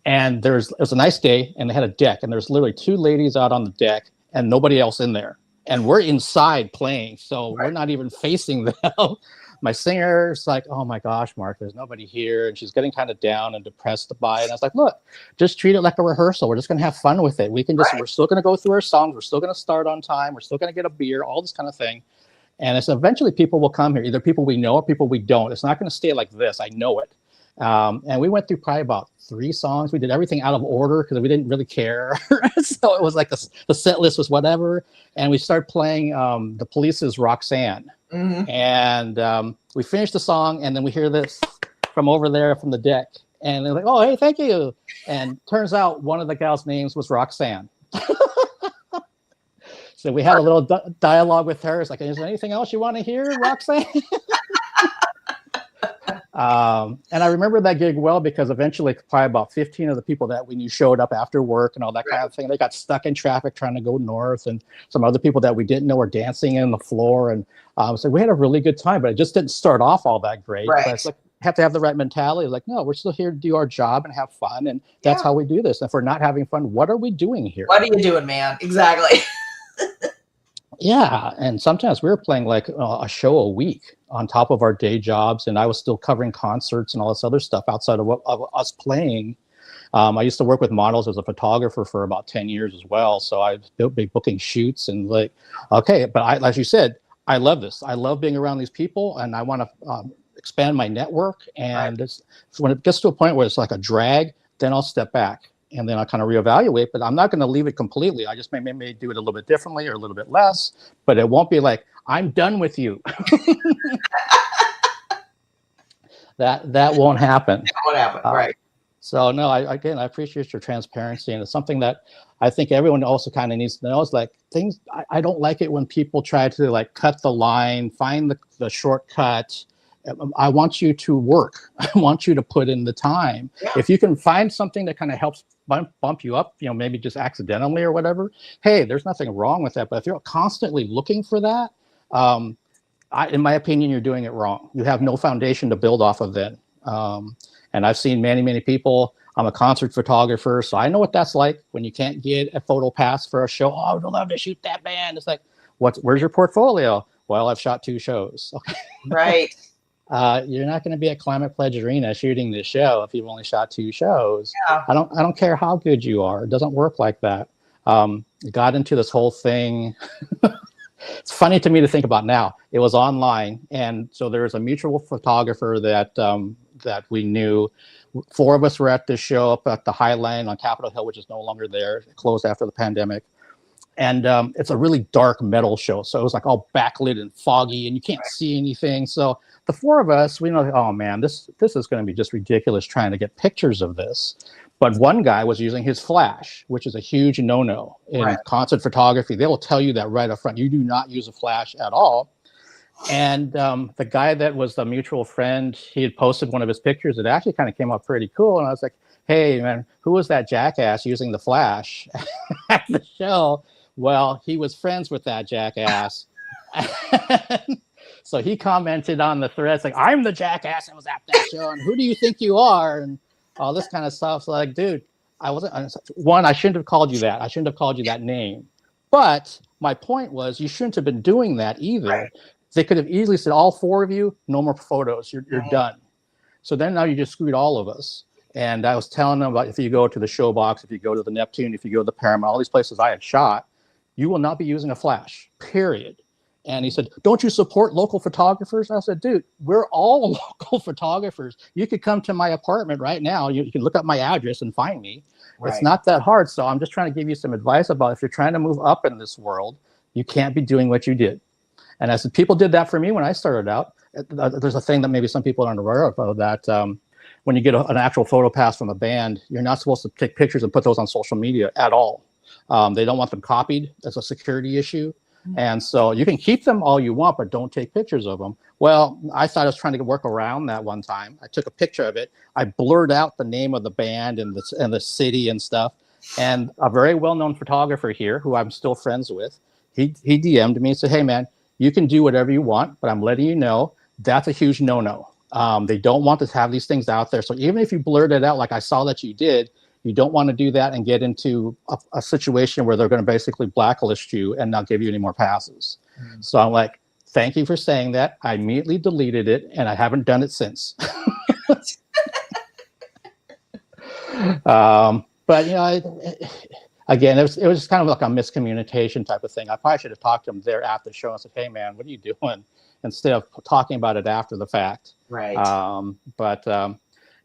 And it was a nice day, and they had a deck, and there's literally 2 ladies out on the deck and nobody else in there. And we're inside playing, so we're not even facing them. My singer's like, oh my gosh, Mark, there's nobody here. And she's getting kind of down and depressed by it. And I was like, look, just treat it like a rehearsal. We're just going to have fun with it. We're still going to go through our songs. We're still going to start on time. We're still going to get a beer, all this kind of thing. And it's eventually people will come here, either people we know or people we don't. It's not going to stay like this. I know it. And we went through probably about 3 songs. We did everything out of order because we didn't really care. So it was like the set list was whatever. And we started playing the Police's Roxanne. Mm-hmm. And we finished the song, and then we hear this from over there from the deck. And they're like, oh, hey, thank you. And turns out one of the gals' names was Roxanne. So we had a little dialogue with her. It's like, is there anything else you want to hear, Roxanne? And I remember that gig well because eventually probably about 15 of the people that we knew showed up after work and all that kind of thing. They got stuck in traffic trying to go north, and some other people that we didn't know were dancing on the floor. And so we had a really good time, but it just didn't start off all that great. But it's like, have to have the right mentality. Like, no, we're still here to do our job and have fun. And that's how we do this. And if we're not having fun, what are we doing here? What are you doing, man? Exactly. Yeah, and sometimes we were playing like a show a week on top of our day jobs, and I was still covering concerts and all this other stuff outside of us playing. I used to work with models as a photographer for about 10 years as well, so I've been booking shoots and like, okay, but as you said, I love this. I love being around these people, and I want to expand my network. And when it gets to a point where it's like a drag, then I'll step back. And then I'll kind of reevaluate, but I'm not going to leave it completely. I just may do it a little bit differently or a little bit less, but it won't be like, I'm done with you. That won't happen. That won't happen, right. So no, I appreciate your transparency, and it's something that I think everyone also kind of needs to know. Is like things, I don't like it when people try to like cut the line, find the shortcut. I want you to work. I want you to put in the time. Yeah. If you can find something that kind of helps bump you up, maybe just accidentally or whatever, hey, there's nothing wrong with that. But if you're constantly looking for that, in my opinion, you're doing it wrong. You have no foundation to build off of then. And And I've seen many, many people. I'm a concert photographer, so I know what that's like when you can't get a photo pass for a show. Oh, I would love to shoot that band. It's like, where's your portfolio? Well, I've shot 2 shows. Okay. Right. You're not going to be at Climate Pledge Arena shooting this show if you've only shot 2 shows. Yeah. I don't care how good you are. It doesn't work like that. Got into this whole thing. It's funny to me to think about now. It was online, and so there was a mutual photographer that we knew. 4 of us were at this show up at the Highline on Capitol Hill, which is no longer there. It closed after the pandemic. And it's a really dark metal show. So it was like all backlit and foggy and you can't see anything. So the 4 of us, we know, oh man, this is going to be just ridiculous trying to get pictures of this. But one guy was using his flash, which is a huge no-no in concert photography. They will tell you that right up front. You do not use a flash at all. And the guy that was the mutual friend, he had posted one of his pictures. It actually kind of came up pretty cool. And I was like, hey, man, who was that jackass using the flash at the show? Well, he was friends with that jackass. So he commented on the thread, like, I'm the jackass that was at that show. And who do you think you are? And all this kind of stuff. So like, dude, I shouldn't have called you that. I shouldn't have called you that name. But my point was, you shouldn't have been doing that either. Right. They could have easily said, all 4 of you, no more photos. You're done. So then now you just screwed all of us. And I was telling them about, if you go to the Showbox, if you go to the Neptune, if you go to the Paramount, all these places I had shot, you will not be using a flash, period. And he said, don't you support local photographers? I said, dude, we're all local photographers. You could come to my apartment right now. You can look up my address and find me. Right. It's not that hard. So I'm just trying to give you some advice about, if you're trying to move up in this world, you can't be doing what you did. And I said, people did that for me when I started out. There's a thing that maybe some people aren't aware of, that when you get an actual photo pass from a band, you're not supposed to take pictures and put those on social media at all. They don't want them copied. That's a security issue. And so you can keep them all you want, but don't take pictures of them. Well, I thought I was trying to work around that one time. I took a picture of it. I blurred out the name of the band and the city and stuff. And a very well-known photographer here, who I'm still friends with, he DM'd me and said, hey, man, you can do whatever you want, but I'm letting you know that's a huge no-no. They don't want to have these things out there. So even if you blurred it out like I saw that you did, you don't want to do that and get into a situation where they're going to basically blacklist you and not give you any more passes. So I'm like, thank you for saying that. I immediately deleted it, and I haven't done it since. But, you know, again, it was just kind of like a miscommunication type of thing. I probably should have talked to him there after the show and said, hey, man, what are you doing? Instead of talking about it after the fact. Right.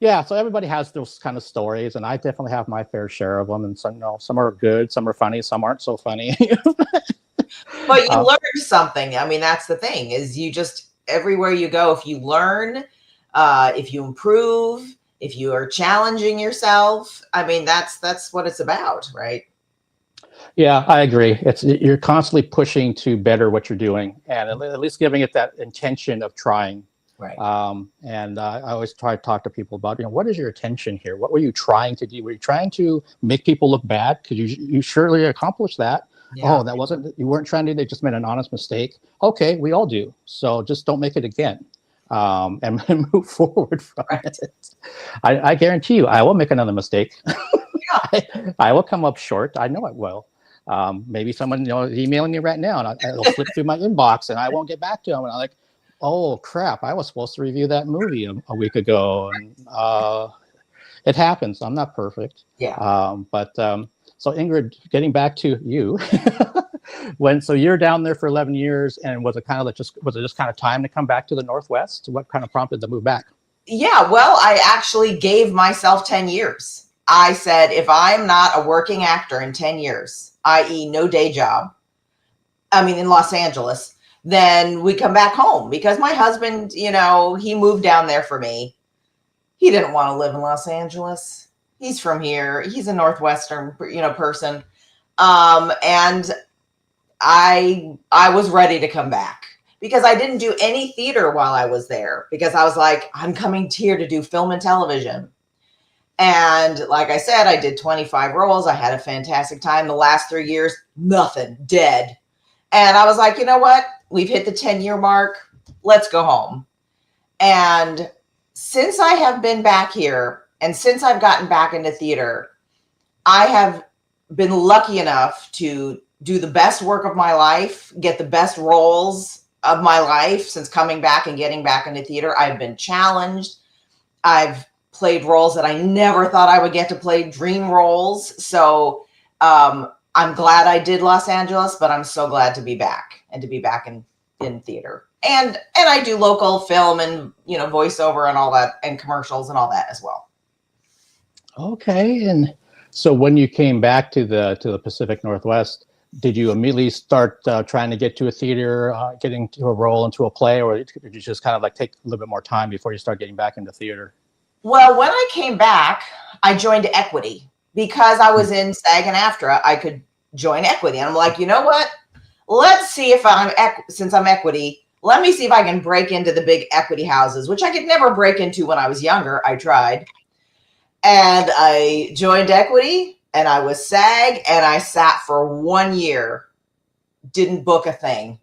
Yeah, so everybody has those kind of stories, and I definitely have my fair share of them. And some, you know, some are good, some are funny, some aren't so funny. But you learned something. I mean, that's the thing, is you just, everywhere you go, if you learn, if you improve, if you are challenging yourself, I mean, that's what it's about, right? Yeah, I agree. You're constantly pushing to better what you're doing, and at least giving it that intention of trying. Right. And I always try to talk to people about, you know, what is your intention here? What were you trying to do? Were you trying to make people look bad? Because you surely accomplished that. Yeah. Oh, that wasn't, you weren't trying to, they just made an honest mistake. Okay, we all do. So just don't make it again. And move forward from it. I guarantee you, I will make another mistake. I will come up short. I know it will. Maybe someone, you know, is emailing me right now, and it'll flip through my inbox, and I won't get back to them. And I'm like, oh crap, I was supposed to review that movie a week ago. And it happens. I'm not perfect. Yeah. So Ingrid, getting back to you, so you're down there for 11 years, and was it just kind of time to come back to the Northwest? What kind of prompted the move back? Yeah, well, I actually gave myself 10 years. I said, if I'm not a working actor in 10 years, i.e. no day job, I mean, in Los Angeles, then we come back home, because my husband, you know, he moved down there for me. He didn't want to live in Los Angeles. He's from here. He's a Northwestern, you know, person. And I was ready to come back, because I didn't do any theater while I was there, because I was like, I'm coming here to do film and television. And like I said, I did 25 roles. I had a fantastic time. The last 3 years, nothing, dead. And I was like, you know what? We've hit the 10-year mark. Let's go home. And since I have been back here and since I've gotten back into theater, I have been lucky enough to do the best work of my life, get the best roles of my life since coming back and getting back into theater. I've been challenged. I've played roles that I never thought I would get to play, dream roles. So I'm glad I did Los Angeles, but I'm so glad to be back and to be back in theater. And I do local film and, you know, voiceover and all that, and commercials and all that as well. Okay. And so when you came back to the Pacific Northwest, did you immediately start trying to get to a theater, getting to a role into a play, or did you just kind of like take a little bit more time before you start getting back into theater? Well, when I came back, I joined Equity because I was in SAG and AFTRA. I could join Equity, and I'm like, you know what? Let's see if since I'm Equity, let me see if I can break into the big Equity houses, which I could never break into when I was younger. I tried, and I joined Equity, and I was SAG, and I sat for 1 year, didn't book a thing.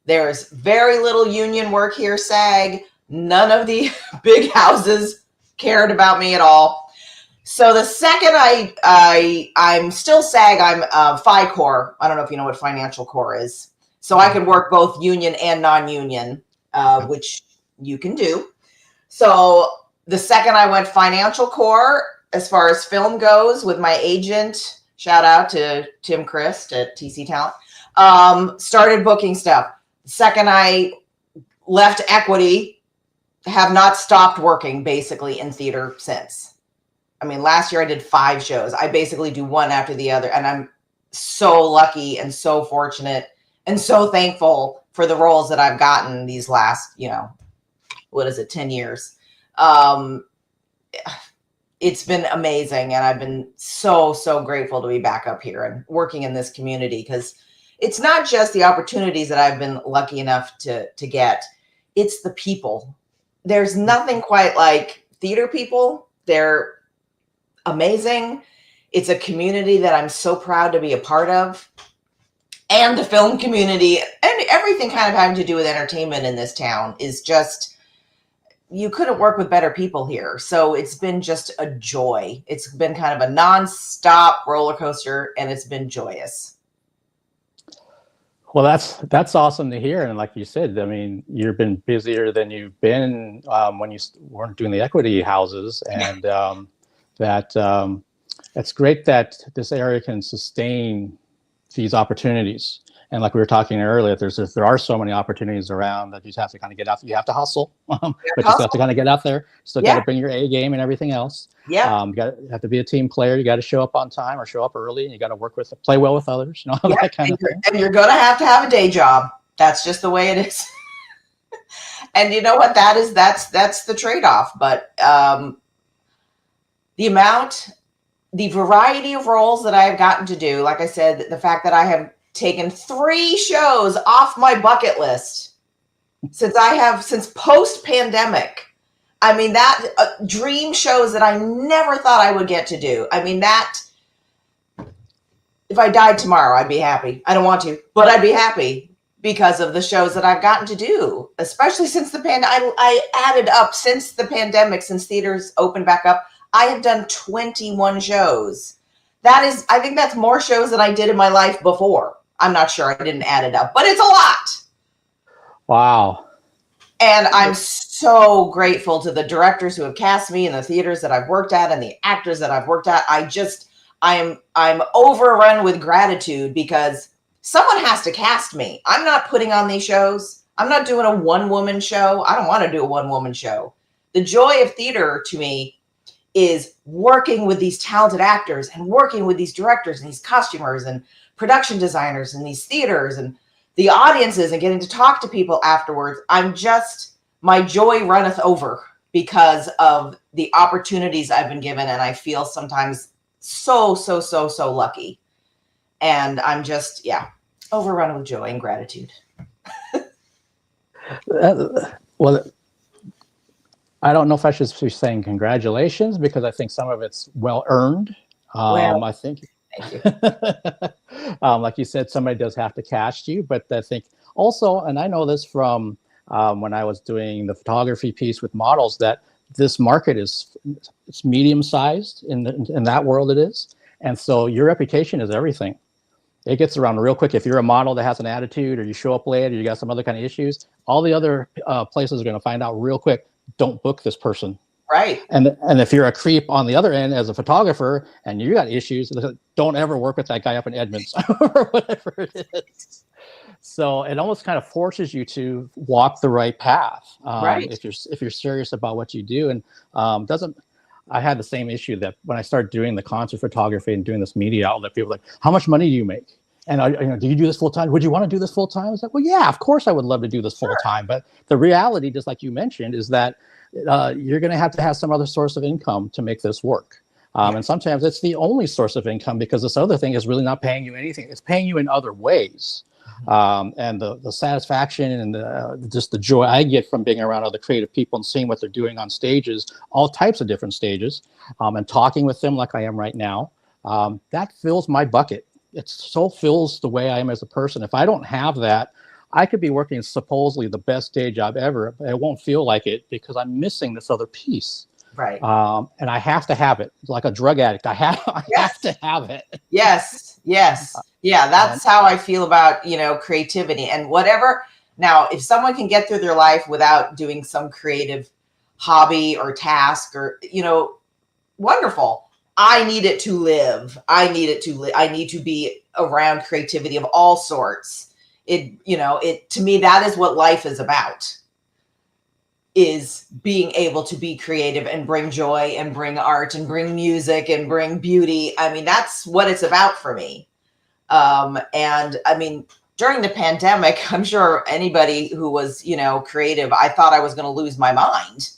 There's very little union work here, SAG. None of the big houses cared about me at all. So the second I'm still SAG, I'm Phi Corps. I don't know if you know what financial corps is. So I could work both union and non-union, which you can do. So the second I went financial corps, as far as film goes, with my agent, shout out to Tim Christ at TC Talent, started booking stuff. The second I left Equity, have not stopped working basically in theater since. I mean, last year I did 5 shows. I basically do one after the other, and I'm so lucky and so fortunate and so thankful for the roles that I've gotten these last, 10 years. It's been amazing, and I've been so grateful to be back up here and working in this community, because it's not just the opportunities that I've been lucky enough to get, it's the people. There's nothing quite like theater people. They're amazing. It's a community that I'm so proud to be a part of. And the film community and everything kind of having to do with entertainment in this town is just, you couldn't work with better people here. So it's been just a joy. It's been kind of a nonstop roller coaster, and it's been joyous. Well, that's awesome to hear. And like you said, I mean, you've been busier than you've been when you weren't doing the Equity houses, and it's great that this area can sustain these opportunities. And like we were talking earlier, there are so many opportunities around that you just have to kind of get out. You have to hustle, but you still have to kind of get out there. Still got to bring your A game and everything else. Yeah. You have to be a team player. You got to show up on time or show up early, and you got to play well with others. That kind of thing. And you're going to have a day job. That's just the way it is. And you know what that is? That's the trade-off. But the variety of roles that I have gotten to do, like I said, the fact that I have taken 3 shows off my bucket list since post-pandemic. I mean, that dream shows that I never thought I would get to do. I mean, that if I died tomorrow, I'd be happy. I don't want to, but I'd be happy because of the shows that I've gotten to do, especially since the pandemic. I added up since the pandemic, since theaters opened back up, I have done 21 shows. I think that's more shows than I did in my life before. I'm not sure. I didn't add it up, but it's a lot. Wow. And I'm so grateful to the directors who have cast me in the theaters that I've worked at and the actors that I've worked at. I'm overrun with gratitude because someone has to cast me. I'm not putting on these shows. I'm not doing a one-woman show. I don't want to do a one-woman show. The joy of theater to me is working with these talented actors and working with these directors and these costumers and production designers and these theaters and the audiences and getting to talk to people afterwards. My joy runneth over because of the opportunities I've been given. And I feel sometimes so lucky. And I'm just, overrun with joy and gratitude. Well, I don't know if I should be saying congratulations, because I think some of it's well earned. I think, thank you. like you said, somebody does have to cast you, but I think also, and I know this from when I was doing the photography piece with models, that this market it's medium sized in that world it is. And so your reputation is everything. It gets around real quick. If you're a model that has an attitude, or you show up late, or you got some other kind of issues, all the other places are going to find out real quick, don't book this person. Right. And if you're a creep on the other end as a photographer and you got issues, don't ever work with that guy up in Edmonds or whatever it is. So it almost kind of forces you to walk the right path, Right. if you're serious about what you do. And I had the same issue that when I started doing the concert photography and doing this media outlet, people were like, how much money do you make? And do you do this full time? Would you want to do this full time? I was like, well, yeah, of course I would love to do this full time. But the reality, just like you mentioned, is that you're going to have some other source of income to make this work. And sometimes it's the only source of income, because this other thing is really not paying you anything. It's paying you in other ways. And the satisfaction and just the joy I get from being around other creative people and seeing what they're doing on stages, all types of different stages, and talking with them like I am right now, that fills my bucket. It so fills the way I am as a person. If I don't have that, I could be working supposedly the best day job ever, but it won't feel like it because I'm missing this other piece. Right. And I have to have it. Like a drug addict, I have to have it. Yes. Yes. Yeah. That's how I feel about, creativity and whatever. Now, if someone can get through their life without doing some creative hobby or task or, wonderful. I need it to live. I need to be around creativity of all sorts. To me, that is what life is about, is being able to be creative and bring joy and bring art and bring music and bring beauty. I mean, that's what it's about for me. And I mean, during the pandemic, I'm sure anybody who was, creative, I thought I was going to lose my mind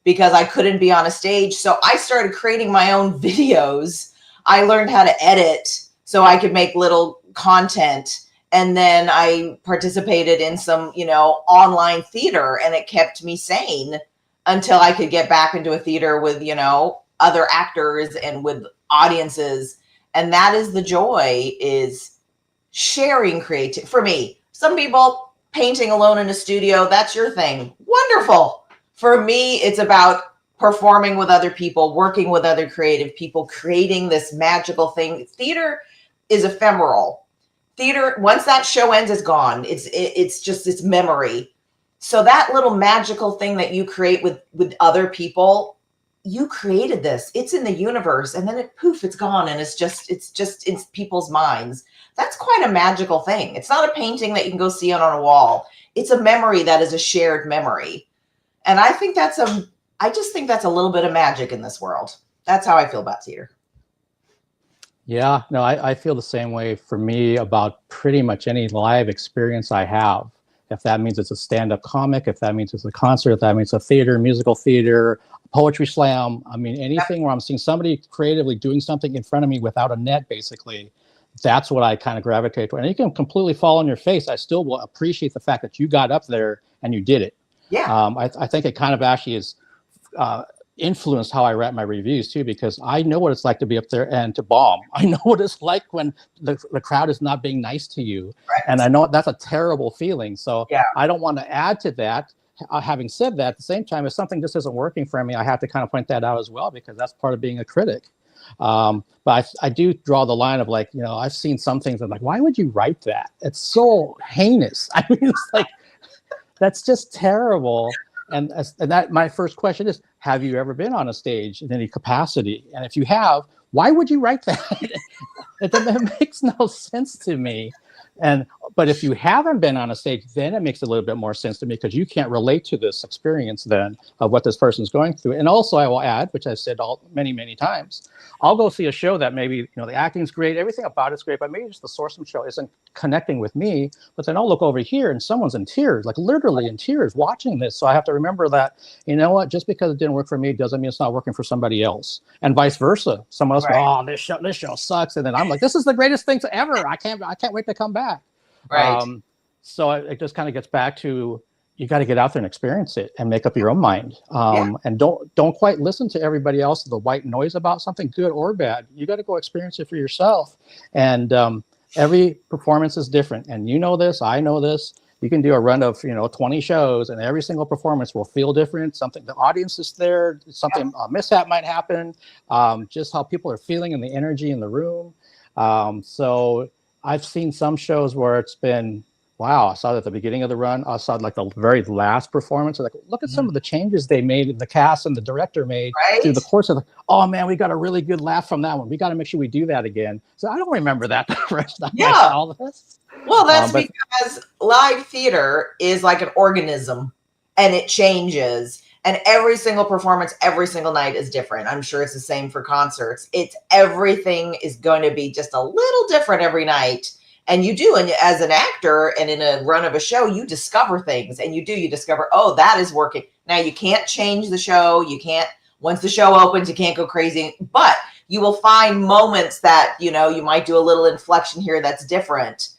because I couldn't be on a stage. So I started creating my own videos. I learned how to edit so I could make little content. And then I participated in some, online theater, and it kept me sane until I could get back into a theater with, other actors and with audiences. And that is the joy, is sharing creativity. For me, some people painting alone in a studio, that's your thing. Wonderful. For me, it's about performing with other people, working with other creative people, creating this magical thing. Theater is ephemeral. Theater, once that show ends, is gone. It's just this memory. So that little magical thing that you create with other people, you created this. It's in the universe, and then it's gone, and it's just in people's minds. That's quite a magical thing. It's not a painting that you can go see on a wall. It's a memory that is a shared memory. And I think I just think that's a little bit of magic in this world. That's how I feel about theater. Yeah, no, I feel the same way for me about pretty much any live experience I have. If that means it's a stand-up comic, if that means it's a concert, if that means a theater, musical theater, poetry slam, I mean, anything where I'm seeing somebody creatively doing something in front of me without a net, basically, that's what I kind of gravitate toward. And you can completely fall on your face. I still will appreciate the fact that you got up there and you did it. Yeah. I think it kind of actually is influenced how I write my reviews too, because I know what it's like to be up there and to bomb. I know what it's like when the crowd is not being nice to you. Right. And I know that's a terrible feeling. So I don't want to add to that. Having said that, at the same time, if something just isn't working for me, I have to kind of point that out as well, because that's part of being a critic. But I do draw the line of, like, I've seen some things I'm like, why would you write that? It's so heinous. I mean, it's like, that's just terrible. And that, my first question is, have you ever been on a stage in any capacity? And if you have, why would you write that? It makes no sense to me. But if you haven't been on a stage, then it makes a little bit more sense to me, because you can't relate to this experience then of what this person's going through. And also, I will add, which I've said many, many times, I'll go see a show that maybe, the acting's great, everything about it's great, but maybe just the source of the show isn't connecting with me. But then I'll look over here and someone's in tears, like literally in tears watching this. So I have to remember that, just because it didn't work for me doesn't mean it's not working for somebody else, and vice versa. Someone else goes, oh, this show sucks. And then I'm like, this is the greatest thing ever. I can't wait to come back. Right. So it just kind of gets back to, you got to get out there and experience it and make up your own mind. And don't quite listen to everybody else, the white noise about something, good or bad. You got to go experience it for yourself. And every performance is different. And you know this, I know this. you can do a run of 20 shows, and every single performance will feel different. Something, the audience is there, something, a mishap might happen, just how people are feeling and the energy in the room. So I've seen some shows where it's been, wow, I saw it at the beginning of the run. I saw like the very last performance. Like, look at some of the changes they made, the cast and the director made through the course of the, oh man, we got a really good laugh from that one. We got to make sure we do that again. So I don't remember that the first time I saw all this. Well, that's But because live theater is like an organism and it changes. And every single performance, every single night is different. I'm sure it's the same for concerts. Everything is going to be just a little different every night. And you do, and as an actor and in a run of a show, you discover things, and you discover, oh, that is working. Now you can't change the show. You can't, once the show opens, you can't go crazy, but you will find moments that, you might do a little inflection here that's different.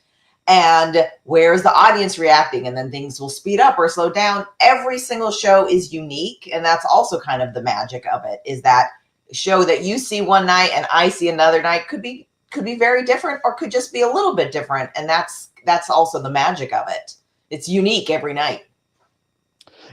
And where's the audience reacting? And then things will speed up or slow down. Every single show is unique. And that's also kind of the magic of it, is that show that you see one night and I see another night could be very different, or could just be a little bit different. And that's also the magic of it. It's unique every night.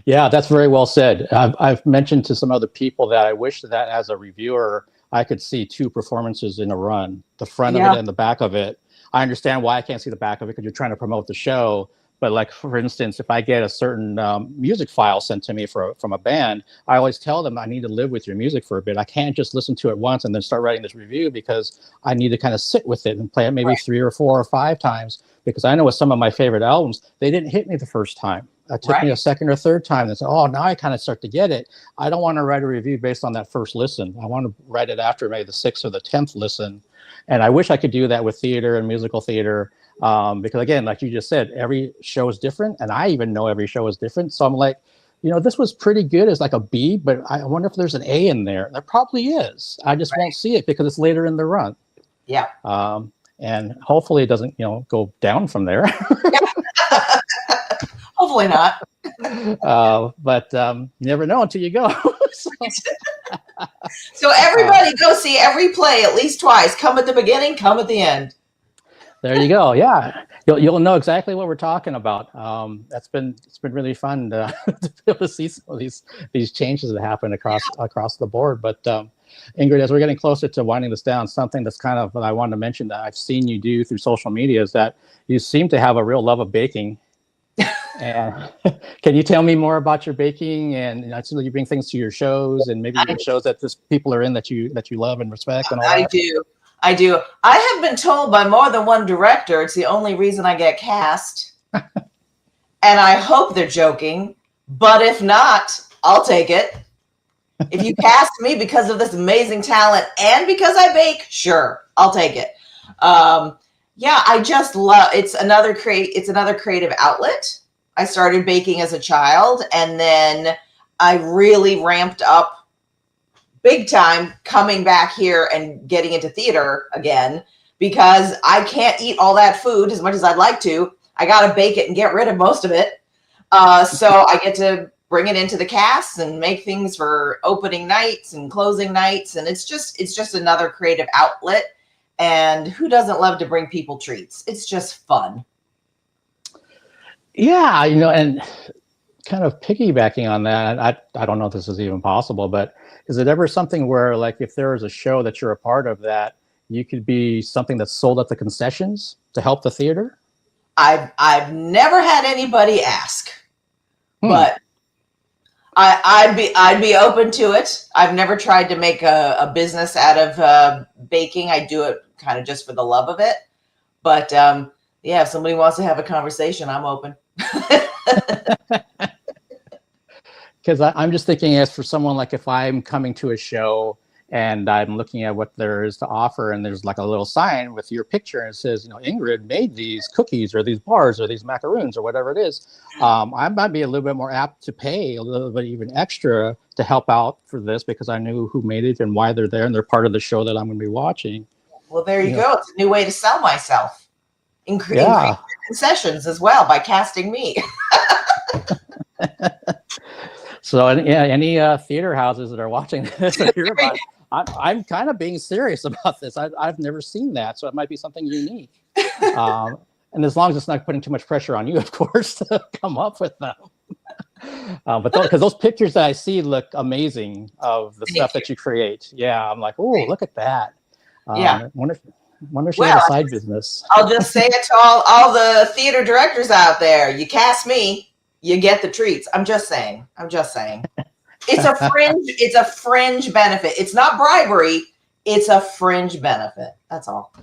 yeah, that's very well said. I've mentioned to some other people that I wish that as a reviewer, I could see 2 performances in a run, the front of it and the back of it. I understand why I can't see the back of it, because you're trying to promote the show. But like, for instance, if I get a certain music file sent to me from a band, I always tell them I need to live with your music for a bit. I can't just listen to it once and then start writing this review, because I need to kind of sit with it and play it maybe 3 or 4 or 5 times, because I know with some of my favorite albums, they didn't hit me the first time. It took me a second or third time and say, oh, now I kind of start to get it. I don't want to write a review based on that first listen. I want to write it after maybe the 6th or the 10th listen. And I wish I could do that with theater and musical theater. Because again, like you just said, every show is different, and I even know every show is different. So I'm like, this was pretty good as like a B, but I wonder if there's an A in there. There probably is. I just won't see it because it's later in the run. Yeah. And hopefully it doesn't, go down from there. Hopefully not. But you never know until you go. So everybody go see every play at least twice. Come at the beginning, come at the end. There you go. Yeah, you'll know exactly what we're talking about. It's been really fun to be able to see some of these changes that happen across the board. But Ingrid, as we're getting closer to winding this down, something that's kind of I wanted to mention that I've seen you do through social media is that you seem to have a real love of baking. And can you tell me more about your baking? And I see you bring things to your shows, and maybe even shows that people are in that you love and respect and all that. I do. I have been told by more than one director it's the only reason I get cast. And I hope they're joking. But if not, I'll take it. If you cast me because of this amazing talent and because I bake, sure, I'll take it. Yeah, I just love it's another creative outlet. I started baking as a child, and then I really ramped up big time coming back here and getting into theater again, because I can't eat all that food as much as I'd like to. I got to bake it and get rid of most of it. So I get to bring it into the cast and make things for opening nights and closing nights. And it's just another creative outlet. And who doesn't love to bring people treats? It's just fun. Yeah, and kind of piggybacking on that, I don't know if this is even possible, but is it ever something where, like, if there is a show that you're a part of, that you could be something that's sold at the concessions to help the theater? I've never had anybody ask, but I'd be open to it. I've never tried to make a business out of baking. I do it kind of just for the love of it. But yeah, if somebody wants to have a conversation, I'm open. Because I'm just thinking, as for someone, like if I'm coming to a show and I'm looking at what there is to offer, and there's like a little sign with your picture and it says, Ingrid made these cookies or these bars or these macaroons or whatever it is, I might be a little bit more apt to pay a little bit even extra to help out for this, because I knew who made it and why they're there, and they're part of the show that I'm going to be watching. Well, there you go. It's a new way to sell myself. Increase your concessions as well by casting me. So yeah, any theater houses that are watching this or hear about it, I'm kind of being serious about this. I've never seen that, so it might be something unique. And as long as it's not putting too much pressure on you, of course, to come up with them. But because those pictures that I see look amazing of the stuff that you create. Yeah, I'm like, oh, look at that. Yeah. Wonder if she had a side business. I'll just say it to all the theater directors out there. You cast me, you get the treats. I'm just saying. It's a fringe benefit. It's not bribery. It's a fringe benefit. That's all.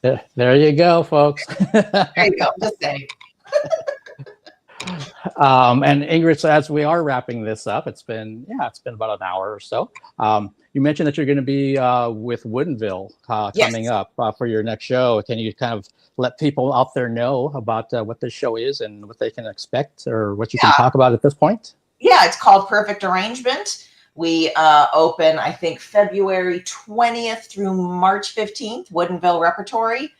There you go, folks. There you go. Just saying. And Ingrid, so as we are wrapping this up, it's been about an hour or so. You mentioned that you're going to be with Woodinville coming up for your next show. Can you kind of let people out there know about what this show is and what they can expect, or what you can talk about at this point? Yeah, it's called Perfect Arrangement. We open, I think, February 20th through March 15th. Woodinville Repertory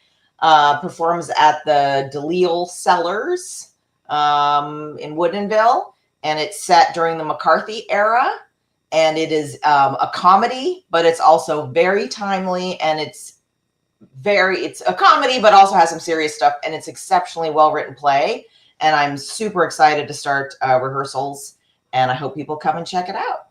performs at the DeLisle Cellars in Woodinville, and it's set during the McCarthy era. And it is a comedy, but it's also very timely, and it's a comedy, but also has some serious stuff, and it's exceptionally well-written play. And I'm super excited to start rehearsals, and I hope people come and check it out.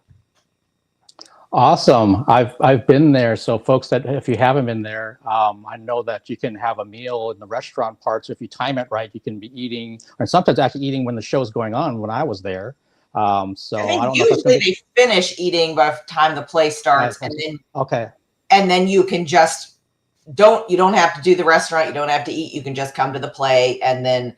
Awesome. I've been there. So folks, that if you haven't been there, I know that you can have a meal in the restaurant part. So if you time it right, you can be eating, or sometimes actually eating when the show's going on. When I was there, so I don't know. Usually they finish eating by the time the play starts, and then you can just you don't have to do the restaurant. You don't have to eat. You can just come to the play, and then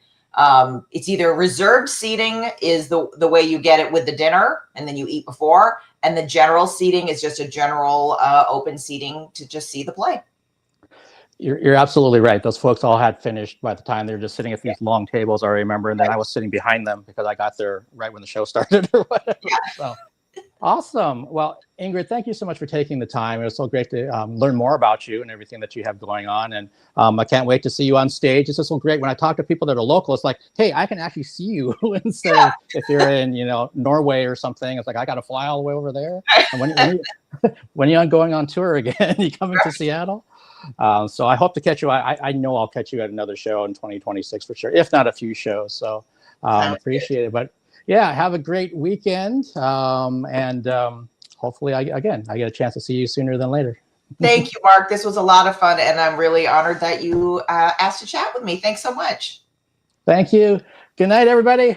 it's either reserved seating is the way you get it with the dinner, and then you eat before. And the general seating is just a general open seating to just see the play. You're absolutely right. Those folks all had finished by the time they were just sitting at these long tables, I remember. And then I was sitting behind them because I got there right when the show started or whatever. So awesome. Well, Ingrid, thank you so much for taking the time. It was so great to learn more about you and everything that you have going on. And I can't wait to see you on stage. It's just so great when I talk to people that are local. It's like, hey, I can actually see you instead of if you're in, Norway or something. It's like, I got to fly all the way over there. And when you're going on tour again, you coming to Seattle? So I hope to catch you. I know I'll catch you at another show in 2026 for sure, if not a few shows. So appreciate it. But yeah, have a great weekend. And hopefully, I get a chance to see you sooner than later. Thank you, Mark. This was a lot of fun, and I'm really honored that you asked to chat with me. Thanks so much. Thank you. Good night, everybody.